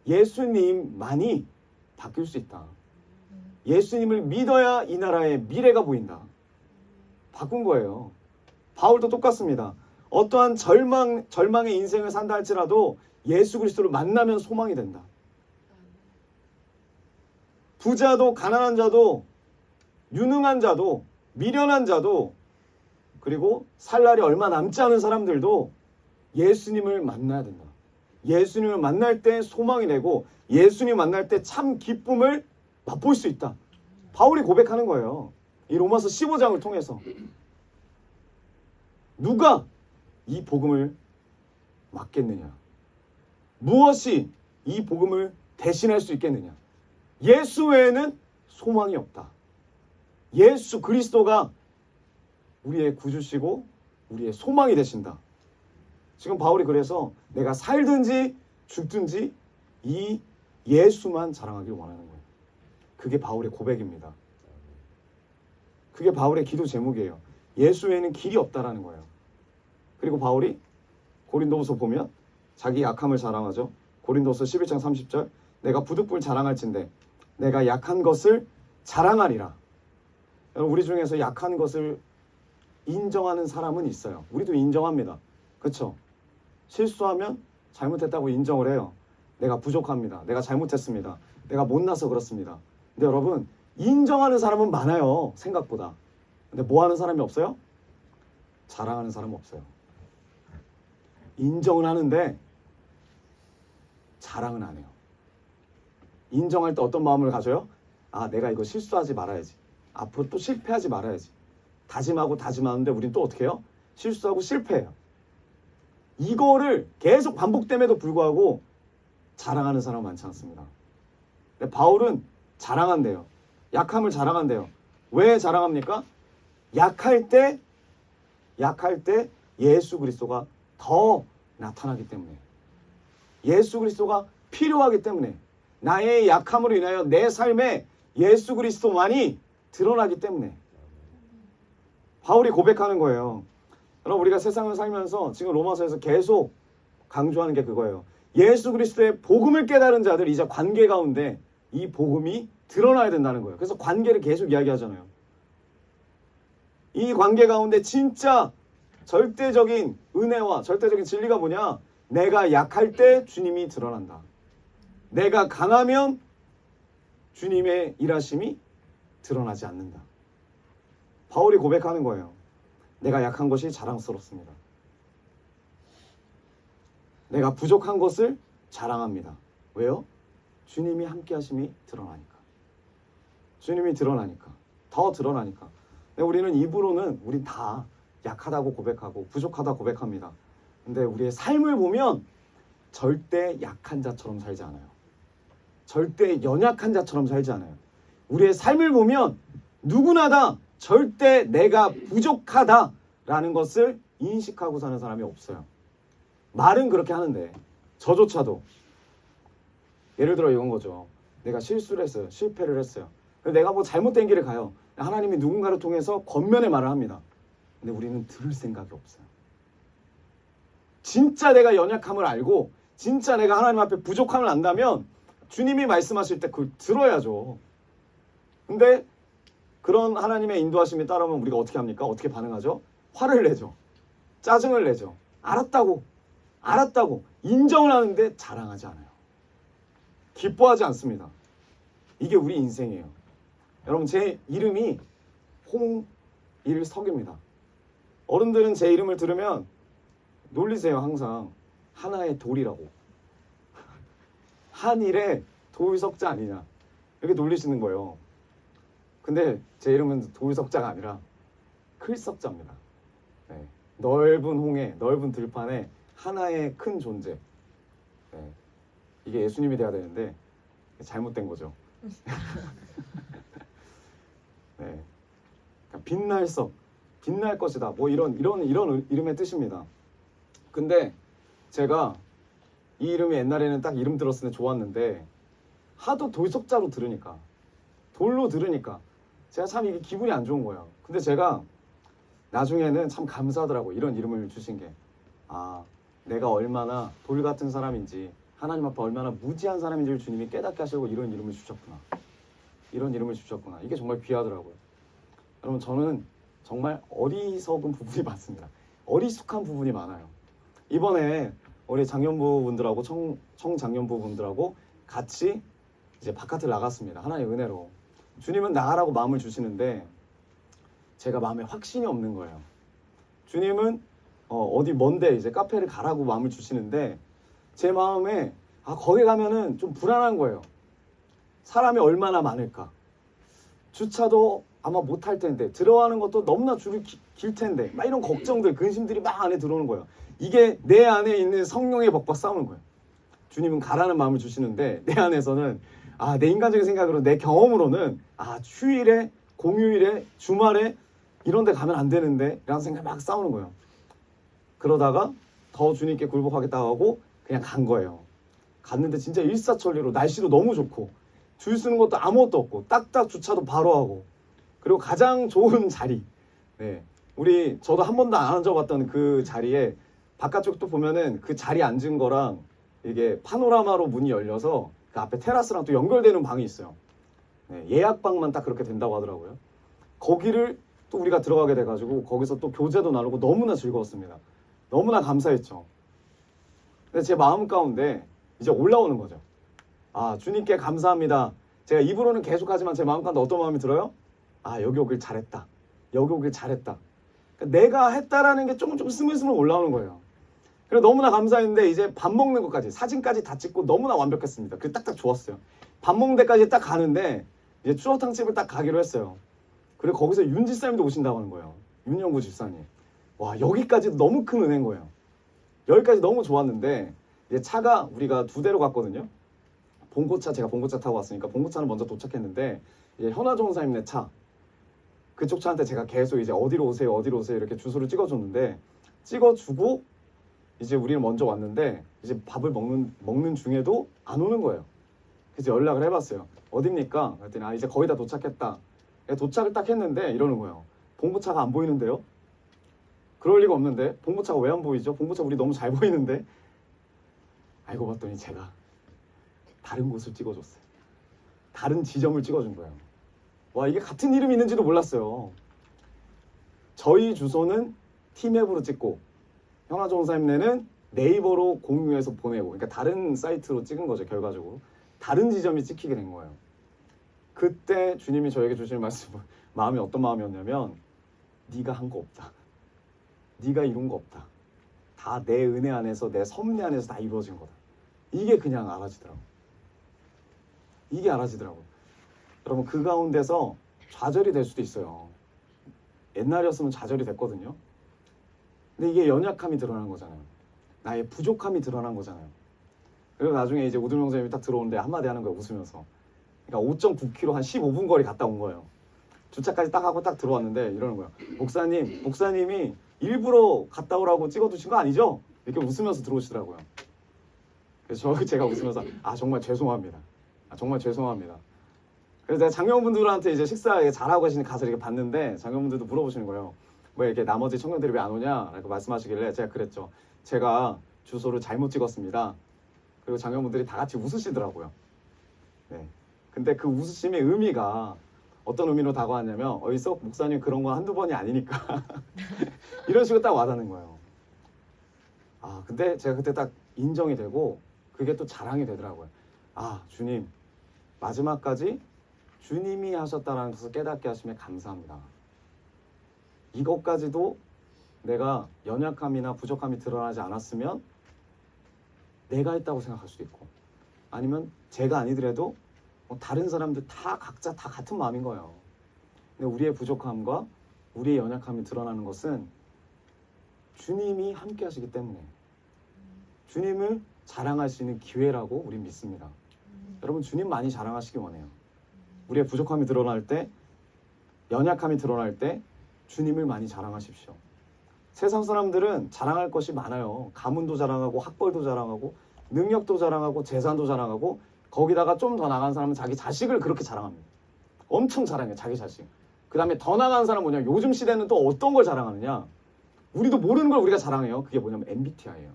예수님만이 바뀔 수 있다. 예수님을 믿어야 이 나라의 미래가 보인다. 바꾼 거예요. 바울도 똑같습니다. 어떠한 절망의 인생을 산다 할지라도 예수 그리스도를 만나면 소망이 된다. 부자도 가난한 자도 유능한 자도 미련한 자도 그리고 살 날이 얼마 남지 않은 사람들도 예수님을 만나야 된다. 예수님을 만날 때 소망이 되고 예수님 만날 때 참 기쁨을 맛볼 수 있다. 바울이 고백하는 거예요. 이 로마서 15장을 통해서. 누가 이 복음을 맡겠느냐? 무엇이 이 복음을 대신할 수 있겠느냐? 예수 외에는 소망이 없다. 예수 그리스도가 우리의 구주시고 우리의 소망이 되신다. 지금 바울이 그래서 내가 살든지 죽든지 이 예수만 자랑하길 원하는 거예요. 그게 바울의 고백입니다. 그게 바울의 기도 제목이에요. 예수 외에는 길이 없다라는 거예요. 그리고 바울이 고린도후서 보면 자기 약함을 자랑하죠. 고린도후서 11장 30절 내가 부득불 자랑할진대 내가 약한 것을 자랑하리라. 여러분, 우리 중에서 약한 것을 인정하는 사람은 있어요. 우리도 인정합니다. 그렇죠? 실수하면 잘못했다고 인정을 해요. 내가 부족합니다. 내가 잘못했습니다. 내가 못나서 그렇습니다. 근데 여러분, 인정하는 사람은 많아요. 생각보다. 근데 뭐 하는 사람이 없어요? 자랑하는 사람은 없어요. 인정은 하는데 자랑은 안 해요. 인정할 때 어떤 마음을 가져요? 아, 내가 이거 실수하지 말아야지. 앞으로 또 실패하지 말아야지. 다짐하고 다짐하는데 우린 또 어떻게 해요? 실수하고 실패해요. 이거를 계속 반복됨에도 불구하고 자랑하는 사람 많지 않습니다. 근데 바울은 자랑한대요. 약함을 자랑한대요. 왜 자랑합니까? 약할 때 예수 그리스도가 더 나타나기 때문에, 예수 그리스도가 필요하기 때문에, 나의 약함으로 인하여 내 삶에 예수 그리스도만이 드러나기 때문에 바울이 고백하는 거예요. 여러분, 우리가 세상을 살면서 지금 로마서에서 계속 강조하는 게 그거예요. 예수 그리스도의 복음을 깨달은 자들, 이제 관계 가운데 이 복음이 드러나야 된다는 거예요. 그래서 관계를 계속 이야기하잖아요. 이 관계 가운데 진짜 절대적인 은혜와 절대적인 진리가 뭐냐? 내가 약할 때 주님이 드러난다. 내가 강하면 주님의 일하심이 드러나지 않는다. 바울이 고백하는 거예요. 내가 약한 것이 자랑스럽습니다. 내가 부족한 것을 자랑합니다. 왜요? 주님이 함께 하심이 드러나니까. 주님이 드러나니까. 더 드러나니까. 근데 우리는 입으로는 우린 다 약하다고 고백하고 부족하다 고백합니다. 근데 우리의 삶을 보면 절대 약한 자처럼 살지 않아요. 절대 연약한 자처럼 살지 않아요. 우리의 삶을 보면 누구나 다 절대 내가 부족하다라는 것을 인식하고 사는 사람이 없어요. 말은 그렇게 하는데 저조차도, 예를 들어 이건 거죠. 내가 실수를 했어요. 실패를 했어요. 내가 뭐 잘못된 길을 가요. 하나님이 누군가를 통해서 겉면에 말을 합니다. 근데 우리는 들을 생각이 없어요. 진짜 내가 연약함을 알고 진짜 내가 하나님 앞에 부족함을 안다면 주님이 말씀하실 때 그걸 들어야죠. 근데 그런 하나님의 인도하심에 따르면 우리가 어떻게 합니까? 어떻게 반응하죠? 화를 내죠. 짜증을 내죠. 알았다고 인정을 하는데 자랑하지 않아요. 기뻐하지 않습니다. 이게 우리 인생이에요. 여러분, 제 이름이 홍일석입니다. 어른들은 제 이름을 들으면 놀리세요. 항상 하나의 돌이라고. 한일의 돌석자 아니냐 이렇게 놀리시는 거예요. 근데 제 이름은 돌석자가 아니라 클석자입니다. 네. 넓은 홍해, 넓은 들판에 하나의 큰 존재. 네. 이게 예수님이 돼야 되는데 잘못된 거죠. 네. 빛날 석, 빛날 것이다. 뭐 이런 이름의 뜻입니다. 근데 제가 이 이름이 옛날에는 딱 이름 들었을 때 좋았는데 하도 돌석자로 들으니까, 돌로 들으니까 제가 참 이게 기분이 안 좋은 거예요. 근데 제가 나중에는 참 감사하더라고요. 이런 이름을 주신 게. 아, 내가 얼마나 돌 같은 사람인지, 하나님 앞에 얼마나 무지한 사람인지를 주님이 깨닫게 하시고 이런 이름을 주셨구나. 이런 이름을 주셨구나. 이게 정말 귀하더라고요. 여러분, 저는 정말 어리석은 부분이 많습니다. 어리숙한 부분이 많아요. 이번에 우리 장년부 분들하고 청장년부 분들하고 같이 이제 바깥을 나갔습니다. 하나님의 은혜로. 주님은 나가라고 마음을 주시는데 제가 마음에 확신이 없는 거예요. 주님은 어디 먼데 이제 카페를 가라고 마음을 주시는데 제 마음에 거기 가면은 좀 불안한 거예요. 사람이 얼마나 많을까. 주차도 아마 못할 텐데, 들어가는 것도 너무나 줄이 길 텐데, 막 이런 걱정들, 근심들이 막 안에 들어오는 거예요. 이게 내 안에 있는 성령의 법과 싸우는 거예요. 주님은 가라는 마음을 주시는데 내 안에서는 내 인간적인 생각으로, 내 경험으로는 휴일에, 공휴일에, 주말에 이런 데 가면 안 되는데 라는 생각이 막 싸우는 거예요. 그러다가 더 주님께 굴복하겠다고 하고 그냥 간 거예요. 갔는데 진짜 일사천리로 날씨도 너무 좋고 줄 서는 것도 아무것도 없고 딱딱 주차도 바로 하고, 그리고 가장 좋은 자리, 네, 저도 한 번도 안 앉아봤던 그 자리에 바깥쪽도 보면은 그 자리에 앉은 거랑 이게 파노라마로 문이 열려서 그 앞에 테라스랑 또 연결되는 방이 있어요. 네, 예약방만 딱 그렇게 된다고 하더라고요. 거기를 또 우리가 들어가게 돼가지고 거기서 또 교제도 나누고 너무나 즐거웠습니다. 너무나 감사했죠. 근데 제 마음 가운데 이제 올라오는 거죠. 아, 주님께 감사합니다. 제가 입으로는 계속하지만 제 마음 가운데 어떤 마음이 들어요? 아, 여기 오길 잘했다. 여기 오길 잘했다. 그러니까 내가 했다라는 게 조금 스물스물 올라오는 거예요. 그래서 너무나 감사했는데 이제 밥 먹는 것까지 사진까지 다 찍고 너무나 완벽했습니다. 그게 딱딱 좋았어요. 밥 먹는 데까지 딱 가는데 이제 추어탕 집을 딱 가기로 했어요. 그리고 거기서 윤 집사님도 오신다고 하는 거예요. 윤영구 집사님. 와, 여기까지도 너무 큰 은혜인 거예요. 여기까지 너무 좋았는데 이제 차가 우리가 2대로 갔거든요. 봉고차, 제가 봉고차 타고 왔으니까 봉고차는 먼저 도착했는데 이제 현아종 선생님네 차, 그쪽 차한테 제가 계속 이제 어디로 오세요 이렇게 주소를 찍어줬는데, 찍어주고 이제 우리는 먼저 왔는데 이제 밥을 먹는 중에도 안 오는 거예요. 그래서 연락을 해봤어요. 어딥니까? 그랬더니 아, 이제 거의 다 도착했다. 도착을 딱 했는데 이러는 거예요. 봉고차가 안 보이는데요? 그럴 리가 없는데 봉고차가 왜 안 보이죠? 봉고차 우리 너무 잘 보이는데. 알고 봤더니 제가 다른 곳을 찍어줬어요. 다른 지점을 찍어준 거예요. 와, 이게 같은 이름이 있는지도 몰랐어요. 저희 주소는 티맵으로 찍고 현아종 선생님네는 네이버로 공유해서 보내고, 그러니까 다른 사이트로 찍은 거죠. 결과적으로 다른 지점이 찍히게 된 거예요. 그때 주님이 저에게 주시는 말씀은, 마음이 어떤 마음이었냐면, 네가 한 거 없다. 네가 이룬 거 없다. 다 내 은혜 안에서, 내 섭리 안에서 다 이루어진 거다. 이게 그냥 알아지더라고. 이게 알아지더라고. 여러분, 그 가운데서 좌절이 될 수도 있어요. 옛날이었으면 좌절이 됐거든요. 근데 이게 연약함이 드러난 거잖아요. 나의 부족함이 드러난 거잖아요. 그리고 나중에 이제 우두명 선생님이 딱 들어오는데 한마디 하는 거예요, 웃으면서. 그러니까 5.9km 한 15분 거리 갔다 온 거예요. 주차까지 딱 하고 딱 들어왔는데 이러는 거예요. 목사님이 일부러 갔다 오라고 찍어두신 거 아니죠? 이렇게 웃으면서 들어오시더라고요. 그래서 제가 웃으면서 아, 정말 죄송합니다. 아, 정말 죄송합니다. 그래서 제가 장년분들한테 이제 식사 잘하고 계시는 가서 이렇게 봤는데 장년분들도 물어보시는 거예요. 뭐 이렇게 나머지 청년들이 왜 안 오냐? 라고 말씀하시길래 제가 그랬죠. 제가 주소를 잘못 찍었습니다. 그리고 장년분들이 다 같이 웃으시더라고요. 네. 근데 그 웃으심의 의미가 어떤 의미로 다가왔냐면, 어디서 목사님 그런 건 한두 번이 아니니까 이런 식으로 딱 와닿는 거예요. 아, 근데 제가 그때 딱 인정이 되고 그게 또 자랑이 되더라고요. 아, 주님 마지막까지 주님이 하셨다는 것을 깨닫게 하심에 감사합니다. 이것까지도 내가 연약함이나 부족함이 드러나지 않았으면 내가 했다고 생각할 수도 있고, 아니면 제가 아니더라도 다른 사람들 다 각자 다 같은 마음인 거예요. 근데 우리의 부족함과 우리의 연약함이 드러나는 것은 주님이 함께 하시기 때문에 주님을 자랑할 수 있는 기회라고 우린 믿습니다. 여러분, 주님 많이 자랑하시기 원해요. 우리의 부족함이 드러날 때, 연약함이 드러날 때 주님을 많이 자랑하십시오. 세상 사람들은 자랑할 것이 많아요. 가문도 자랑하고 학벌도 자랑하고 능력도 자랑하고 재산도 자랑하고, 거기다가 좀 더 나간 사람은 자기 자식을 그렇게 자랑합니다. 엄청 자랑해요, 자기 자식. 그 다음에 더 나간 사람은 뭐냐면, 요즘 시대는 또 어떤 걸 자랑하느냐, 우리도 모르는 걸 우리가 자랑해요. 그게 뭐냐면 MBTI예요.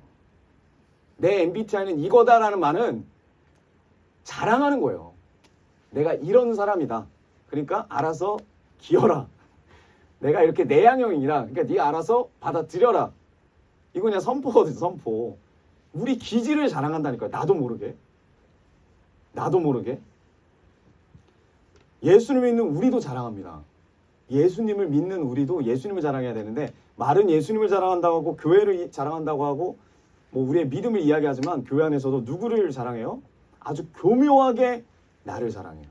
내 MBTI는 이거다라는 말은 자랑하는 거예요. 내가 이런 사람이다. 그러니까 알아서 기어라. 내가 이렇게 내향형이다. 그러니까 네가 알아서 받아들여라. 이거 그냥 선포거든, 선포. 우리 기질을 자랑한다니까요. 나도 모르게. 예수님을 믿는 우리도 자랑합니다. 예수님을 믿는 우리도 예수님을 자랑해야 되는데, 말은 예수님을 자랑한다고 하고 교회를 자랑한다고 하고 뭐 우리의 믿음을 이야기하지만, 교회 안에서도 누구를 자랑해요? 아주 교묘하게 나를 자랑해요.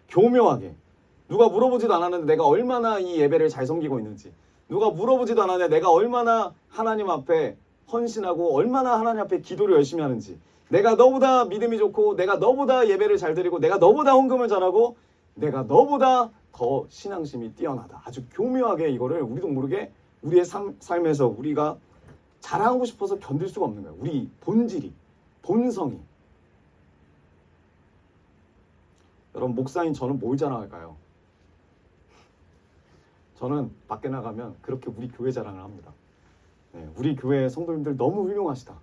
교묘하게. 누가 물어보지도 않았는데 내가 얼마나 이 예배를 잘 섬기고 있는지, 누가 물어보지도 않았는데 내가 얼마나 하나님 앞에 헌신하고 얼마나 하나님 앞에 기도를 열심히 하는지, 내가 너보다 믿음이 좋고 내가 너보다 예배를 잘 드리고 내가 너보다 헌금을 잘하고 내가 너보다 더 신앙심이 뛰어나다. 아주 교묘하게 이거를 우리도 모르게 우리의 삶에서 우리가 자랑하고 싶어서 견딜 수가 없는 거예요. 우리 본질이, 본성이. 여러분, 목사인 저는 뭘 자랑할까요? 저는 밖에 나가면 그렇게 우리 교회 자랑을 합니다. 네, 우리 교회 성도님들 너무 훌륭하시다.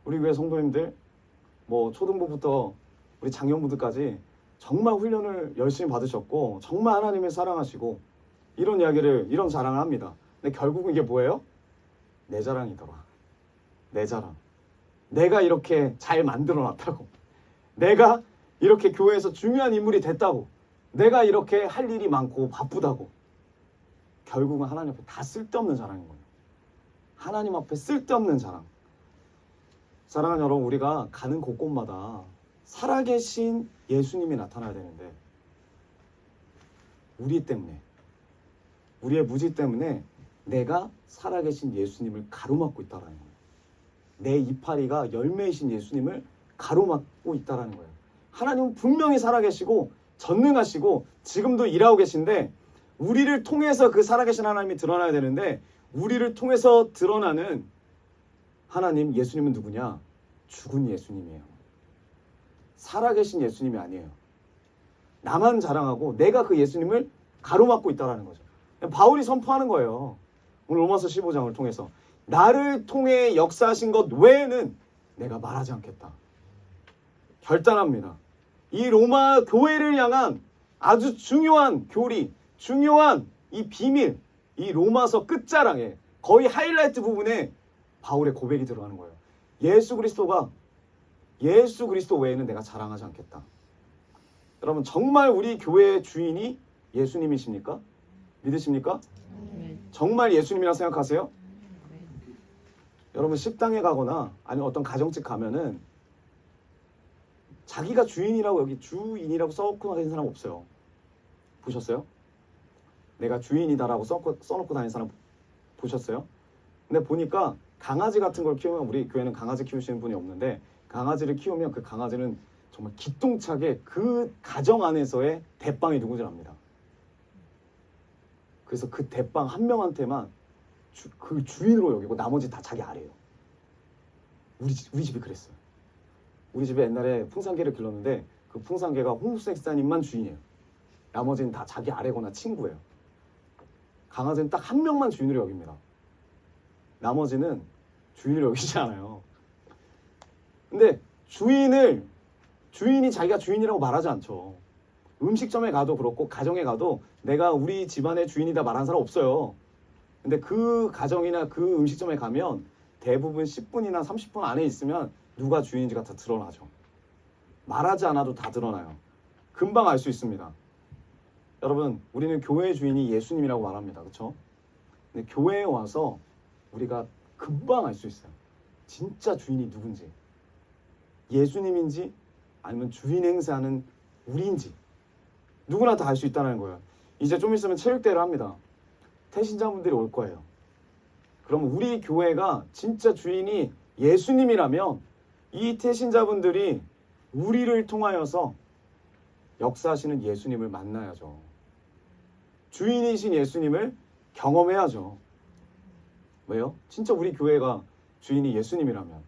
우리 교회 성도님들 뭐 초등부부터 우리 장년부들까지 정말 훈련을 열심히 받으셨고 정말 하나님을 사랑하시고 이런 이야기를 이런 자랑을 합니다. 근데 결국은 이게 뭐예요? 내 자랑이더라. 내 자랑. 내가 이렇게 잘 만들어놨다고. 내가 이렇게 교회에서 중요한 인물이 됐다고. 내가 이렇게 할 일이 많고 바쁘다고. 결국은 하나님 앞에 다 쓸데없는 자랑인 거예요. 하나님 앞에 쓸데없는 자랑. 사랑하는 여러분, 우리가 가는 곳곳마다 살아계신 예수님이 나타나야 되는데 우리 때문에, 우리의 무지 때문에 내가 살아계신 예수님을 가로막고 있다는 거예요. 내 이파리가 열매이신 예수님을 가로막고 있다는 거예요. 하나님은 분명히 살아계시고 전능하시고 지금도 일하고 계신데 우리를 통해서 그 살아계신 하나님이 드러나야 되는데 우리를 통해서 드러나는 하나님, 예수님은 누구냐? 죽은 예수님이에요. 살아계신 예수님이 아니에요. 나만 자랑하고 내가 그 예수님을 가로막고 있다는 거죠. 바울이 선포하는 거예요. 오늘 로마서 15장을 통해서 나를 통해 역사하신 것 외에는 내가 말하지 않겠다. 결단합니다. 이 로마 교회를 향한 아주 중요한 교리, 중요한 이 비밀, 이 로마서 끝자락에 거의 하이라이트 부분에 바울의 고백이 들어가는 거예요. 예수 그리스도 외에는 내가 자랑하지 않겠다. 여러분, 정말 우리 교회의 주인이 예수님이십니까? 믿으십니까? 정말 예수님이라고 생각하세요? 여러분, 식당에 가거나 아니면 어떤 가정집 가면은 자기가 주인이라고 여기 주인이라고 써놓고 다니는 사람 없어요. 보셨어요? 내가 주인이다라고 써놓고 다니는 사람 보셨어요? 근데 보니까 강아지 같은 걸 키우면, 우리 교회는 강아지 키우시는 분이 없는데 강아지를 키우면 그 강아지는 정말 기똥차게 그 가정 안에서의 대빵이 누군지 압니다. 그래서 그 대빵 한 명한테만 그 주인으로 여기고 나머지 다 자기 아래예요. 우리 집이 그랬어요. 우리 집에 옛날에 풍산개를 길렀는데 그 풍산개가 홍수색사님만 주인이에요. 나머지는 다 자기 아래거나 친구예요. 강아지는 딱 한 명만 주인으로 여깁니다. 나머지는 주인으로 여기지 않아요. 근데 주인이 자기가 주인이라고 말하지 않죠. 음식점에 가도 그렇고 가정에 가도 내가 우리 집안의 주인이다 말하는 사람 없어요. 근데 그 가정이나 그 음식점에 가면 대부분 10분이나 30분 안에 있으면 누가 주인인지가 다 드러나죠. 말하지 않아도 다 드러나요. 금방 알 수 있습니다. 여러분, 우리는 교회의 주인이 예수님이라고 말합니다. 그렇죠? 근데 교회에 와서 우리가 금방 알 수 있어요. 진짜 주인이 누군지. 예수님인지 아니면 주인 행세하는 우리인지 누구나 다 알 수 있다는 거예요. 이제 좀 있으면 체육대회를 합니다. 태신자분들이 올 거예요. 그럼 우리 교회가 진짜 주인이 예수님이라면 이 태신자분들이 우리를 통하여서 역사하시는 예수님을 만나야죠. 주인이신 예수님을 경험해야죠. 왜요? 진짜 우리 교회가 주인이 예수님이라면.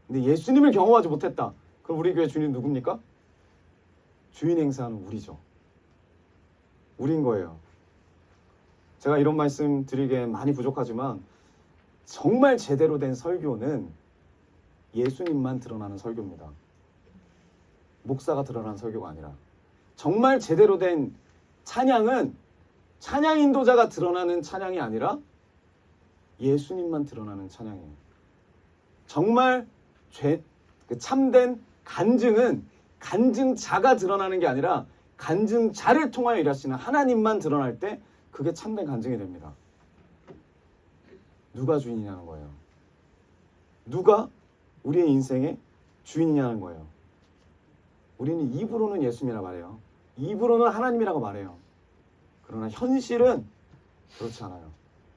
근데 예수님을 경험하지 못했다. 그럼 우리 교회 주인은 누굽니까? 주인 행사하는 우리죠. 우린 거예요. 제가 이런 말씀 드리기엔 많이 부족하지만 정말 제대로 된 설교는 예수님만 드러나는 설교입니다. 목사가 드러나는 설교가 아니라. 정말 제대로 된 찬양은 찬양 인도자가 드러나는 찬양이 아니라 예수님만 드러나는 찬양이에요. 정말 참된 간증은 간증자가 드러나는 게 아니라 간증자를 통하여 일하시는 하나님만 드러날 때 그게 참된 간증이 됩니다. 누가 주인이냐는 거예요. 누가 우리의 인생의 주인이냐는 거예요. 우리는 입으로는 예수님이라고 말해요. 입으로는 하나님이라고 말해요. 그러나 현실은 그렇지 않아요.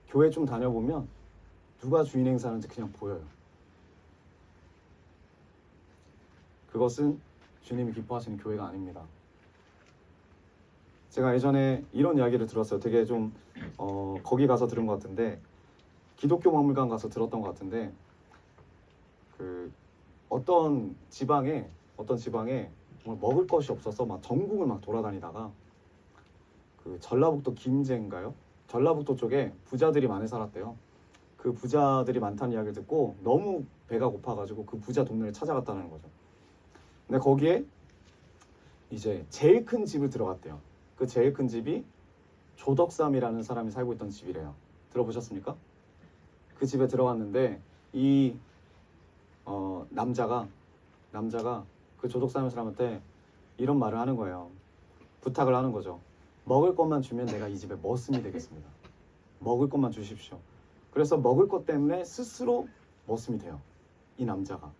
교회 좀 다녀보면 누가 주인 행사하는지 그냥 보여요. 그것은 주님이 기뻐하시는 교회가 아닙니다. 제가 예전에 이런 이야기를 들었어요. 되게 좀 거기 가서 들은 것 같은데, 기독교 박물관 가서 들었던 것 같은데, 그 어떤 지방에 정말 먹을 것이 없어서 막 전국을 막 돌아다니다가 그 전라북도 김제인가요? 전라북도 쪽에 부자들이 많이 살았대요. 그 부자들이 많다는 이야기를 듣고 너무 배가 고파가지고 그 부자 동네를 찾아갔다는 거죠. 근데 거기에 이제 제일 큰 집을 들어갔대요. 그 제일 큰 집이 조덕삼이라는 사람이 살고 있던 집이래요. 들어보셨습니까? 그 집에 들어갔는데 이 남자가 그 조덕삼 사람한테 이런 말을 하는 거예요. 부탁을 하는 거죠. 먹을 것만 주면 내가 이 집의 머슴이 되겠습니다. 먹을 것만 주십시오. 그래서 먹을 것 때문에 스스로 머슴이 돼요. 이 남자가.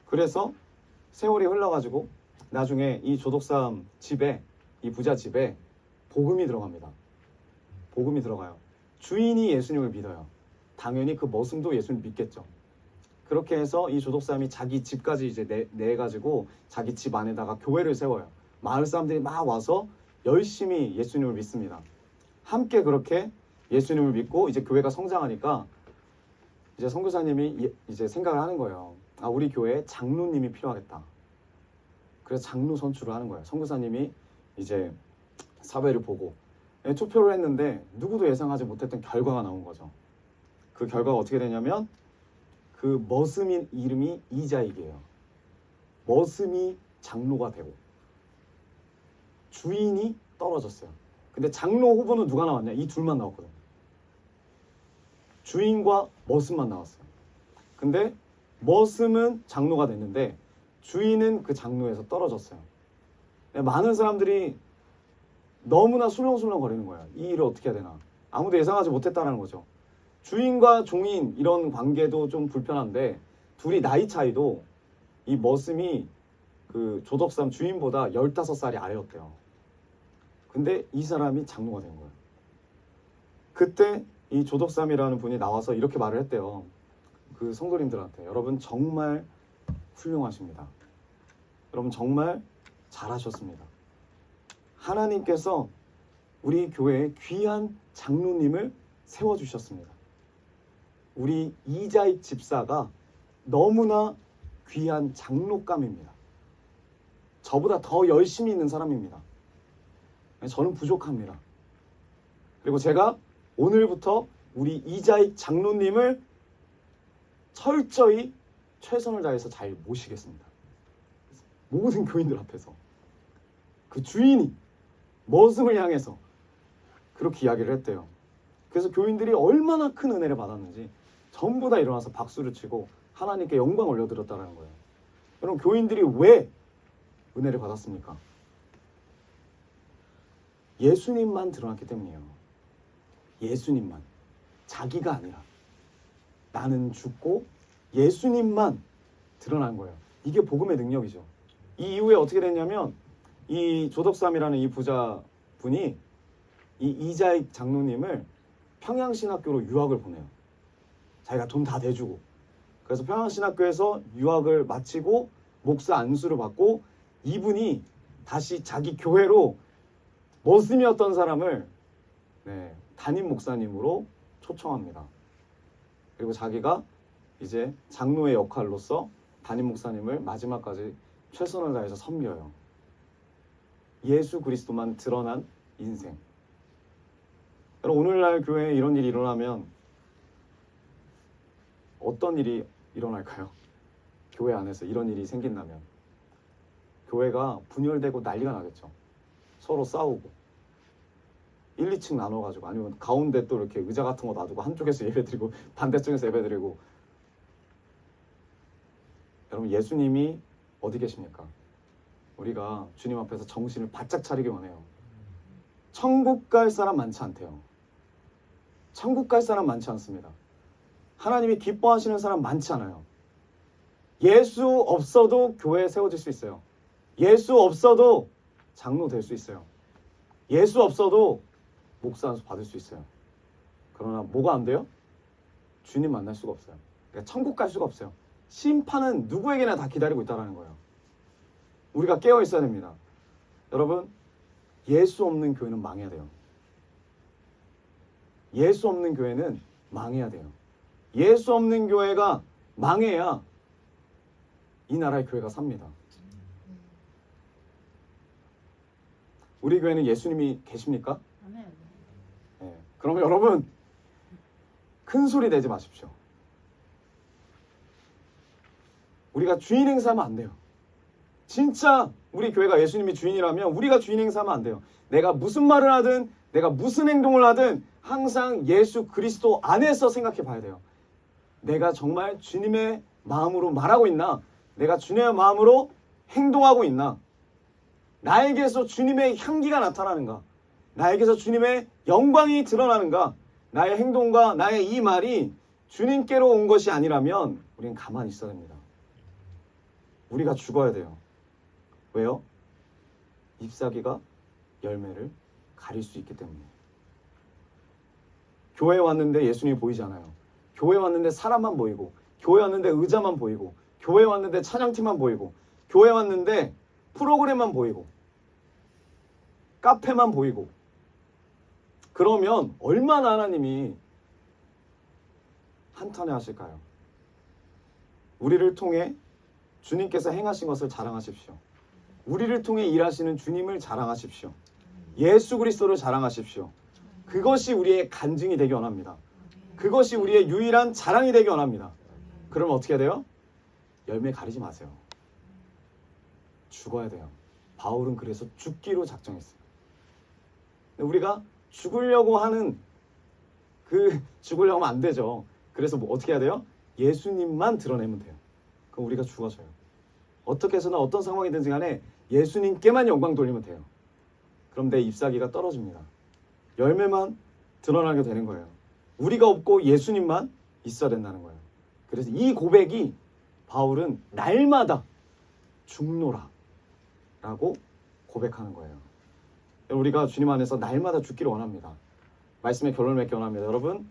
그래서 세월이 흘러가지고 나중에 이 조덕삼 집에, 이 부자 집에 복음이 들어갑니다. 복음이 들어가요. 주인이 예수님을 믿어요. 당연히 그 머슴도 예수님을 믿겠죠. 그렇게 해서 이 조덕삼이 자기 집까지 이제 내가지고 자기 집 안에다가 교회를 세워요. 마을 사람들이 막 와서 열심히 예수님을 믿습니다. 함께 그렇게 예수님을 믿고 이제 교회가 성장하니까 이제 선교사님이 이제 생각을 하는 거예요. 아, 우리 교회에 장로님이 필요하겠다. 그래서 장로 선출을 하는 거예요. 선교사님이 이제 사회를 보고 투표를 했는데 누구도 예상하지 못했던 결과가 나온 거죠. 그 결과가 어떻게 되냐면 그 머슴인 이름이 이자익이에요. 머슴이 장로가 되고 주인이 떨어졌어요. 근데 장로 후보는 누가 나왔냐? 이 둘만 나왔거든요. 주인과 머슴만 나왔어요. 근데 머슴은 장로가 됐는데 주인은 그 장로에서 떨어졌어요. 많은 사람들이 너무나 술렁술렁 거리는 거예요. 이 일을 어떻게 해야 되나. 아무도 예상하지 못했다는 거죠. 주인과 종인 이런 관계도 좀 불편한데 둘이 나이 차이도 이 머슴이 그 조덕삼 주인보다 15살이 아래였대요. 근데 이 사람이 장로가 된 거예요. 그때 이 조덕삼이라는 분이 나와서 이렇게 말을 했대요. 그 성도님들한테 여러분 정말 훌륭하십니다. 여러분 정말 잘하셨습니다. 하나님께서 우리 교회에 귀한 장로님을 세워주셨습니다. 우리 이자익 집사가 너무나 귀한 장로감입니다. 저보다 더 열심히 있는 사람입니다. 저는 부족합니다. 그리고 제가 오늘부터 우리 이자익 장로님을 철저히 최선을 다해서 잘 모시겠습니다. 모든 교인들 앞에서 그 주인이 머슴을 향해서 그렇게 이야기를 했대요. 그래서 교인들이 얼마나 큰 은혜를 받았는지 전부 다 일어나서 박수를 치고 하나님께 영광 올려드렸다는 거예요. 여러분 교인들이 왜 은혜를 받았습니까? 예수님만 드러났기 때문이에요. 예수님만. 자기가 아니라 나는 죽고 예수님만 드러난 거예요. 이게 복음의 능력이죠. 이 이후에 어떻게 됐냐면 이 조덕삼이라는 이 부자분이 이 이자익 장로님을 평양신학교로 유학을 보내요. 자기가 돈 다 대주고. 그래서 평양신학교에서 유학을 마치고 목사 안수를 받고 이분이 다시 자기 교회로 머슴이었던 사람을 담임 목사님으로 초청합니다. 그리고 자기가 이제 장로의 역할로서 담임 목사님을 마지막까지 최선을 다해서 섬겨요. 예수 그리스도만 드러난 인생. 여러분 오늘날 교회에 이런 일이 일어나면 어떤 일이 일어날까요? 교회 안에서 이런 일이 생긴다면 교회가 분열되고 난리가 나겠죠. 서로 싸우고 1, 2층 나눠가지고 아니면 가운데 또 이렇게 의자 같은 거 놔두고 한쪽에서 예배드리고 반대쪽에서 예배드리고. 여러분 예수님이 어디 계십니까? 우리가 주님 앞에서 정신을 바짝 차리기 원해요. 천국 갈 사람 많지 않대요. 천국 갈 사람 많지 않습니다. 하나님이 기뻐하시는 사람 많지 않아요. 예수 없어도 교회에 세워질 수 있어요. 예수 없어도 장로 될 수 있어요. 예수 없어도 목사 안수 받을 수 있어요. 그러나 뭐가 안 돼요? 주님 만날 수가 없어요. 그러니까 천국 갈 수가 없어요. 심판은 누구에게나 다 기다리고 있다는 거예요. 우리가 깨어 있어야 됩니다. 여러분 예수 없는 교회는 망해야 돼요. 예수 없는 교회는 망해야 돼요. 예수 없는 교회가 망해야 이 나라의 교회가 삽니다. 우리 교회는 예수님이 계십니까? 네. 그러면 여러분 큰 소리 내지 마십시오. 우리가 주인 행세하면 안 돼요. 진짜 우리 교회가 예수님이 주인이라면 우리가 주인 행사하면 안 돼요. 내가 무슨 말을 하든 내가 무슨 행동을 하든 항상 예수 그리스도 안에서 생각해 봐야 돼요. 내가 정말 주님의 마음으로 말하고 있나? 내가 주님의 마음으로 행동하고 있나? 나에게서 주님의 향기가 나타나는가? 나에게서 주님의 영광이 드러나는가? 나의 행동과 나의 이 말이 주님께로 온 것이 아니라면 우리는 가만히 있어야 됩니다. 우리가 죽어야 돼요. 왜요? 잎사귀가 열매를 가릴 수 있기 때문에. 교회에 왔는데 예수님이 보이지 않아요. 교회에 왔는데 사람만 보이고, 교회에 왔는데 의자만 보이고, 교회에 왔는데 찬양팀만 보이고, 교회에 왔는데 프로그램만 보이고, 카페만 보이고, 그러면 얼마나 하나님이 한탄해 하실까요? 우리를 통해 주님께서 행하신 것을 자랑하십시오. 우리를 통해 일하시는 주님을 자랑하십시오. 예수 그리스도를 자랑하십시오. 그것이 우리의 간증이 되기 원합니다. 그것이 우리의 유일한 자랑이 되기 원합니다. 그러면 어떻게 해야 돼요? 열매 가리지 마세요. 죽어야 돼요. 바울은 그래서 죽기로 작정했어요. 우리가 죽으려고 하면 안 되죠. 그래서 뭐 어떻게 해야 돼요? 예수님만 드러내면 돼요. 그럼 우리가 죽어져요. 어떻게 해서나 어떤 상황이든지 간에 예수님께만 영광 돌리면 돼요. 그럼 내 잎사귀가 떨어집니다. 열매만 드러나게 되는 거예요. 우리가 없고 예수님만 있어야 된다는 거예요. 그래서 이 고백이 바울은 날마다 죽노라 라고 고백하는 거예요. 우리가 주님 안에서 날마다 죽기를 원합니다. 말씀의 결론을 맺기 원합니다. 여러분,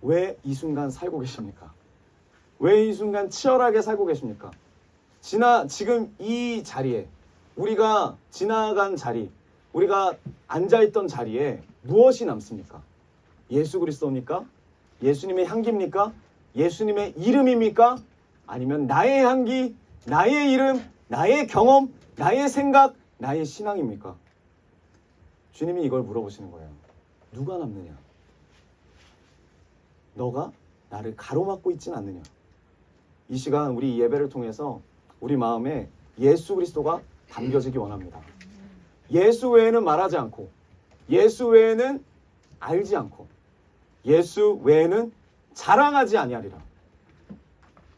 왜 이 순간 살고 계십니까? 왜 이 순간 치열하게 살고 계십니까? 지금 이 자리에, 우리가 지나간 자리, 우리가 앉아있던 자리에 무엇이 남습니까? 예수 그리스도입니까? 예수님의 향기입니까? 예수님의 이름입니까? 아니면 나의 향기, 나의 이름, 나의 경험, 나의 생각, 나의 신앙입니까? 주님이 이걸 물어보시는 거예요. 누가 남느냐? 너가 나를 가로막고 있진 않느냐? 이 시간 우리 예배를 통해서 우리 마음에 예수 그리스도가 담겨지기 원합니다. 예수 외에는 말하지 않고, 예수 외에는 알지 않고, 예수 외에는 자랑하지 아니하리라.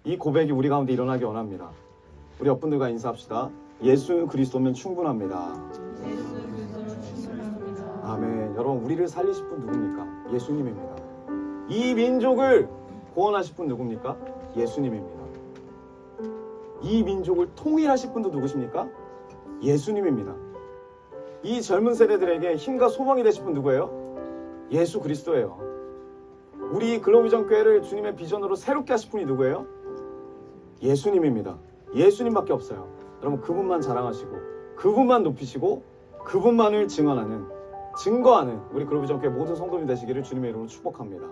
이 고백이 우리 가운데 일어나기 원합니다. 우리 옆분들과 인사합시다. 예수 그리스도면 충분합니다. 아멘. 여러분, 우리를 살리실 분 누굽니까? 예수님입니다. 이 민족을 구원하실 분 누굽니까? 예수님입니다. 이 민족을 통일하실 분도 누구십니까? 예수님입니다. 이 젊은 세대들에게 힘과 소망이 되실 분 누구예요? 예수 그리스도예요. 우리 글로비전 교회를 주님의 비전으로 새롭게 하실 분이 누구예요? 예수님입니다. 예수님밖에 없어요. 여러분, 그분만 자랑하시고 그분만 높이시고 그분만을 증거하는 우리 글로비전 교회 모든 성도님 되시기를 주님의 이름으로 축복합니다.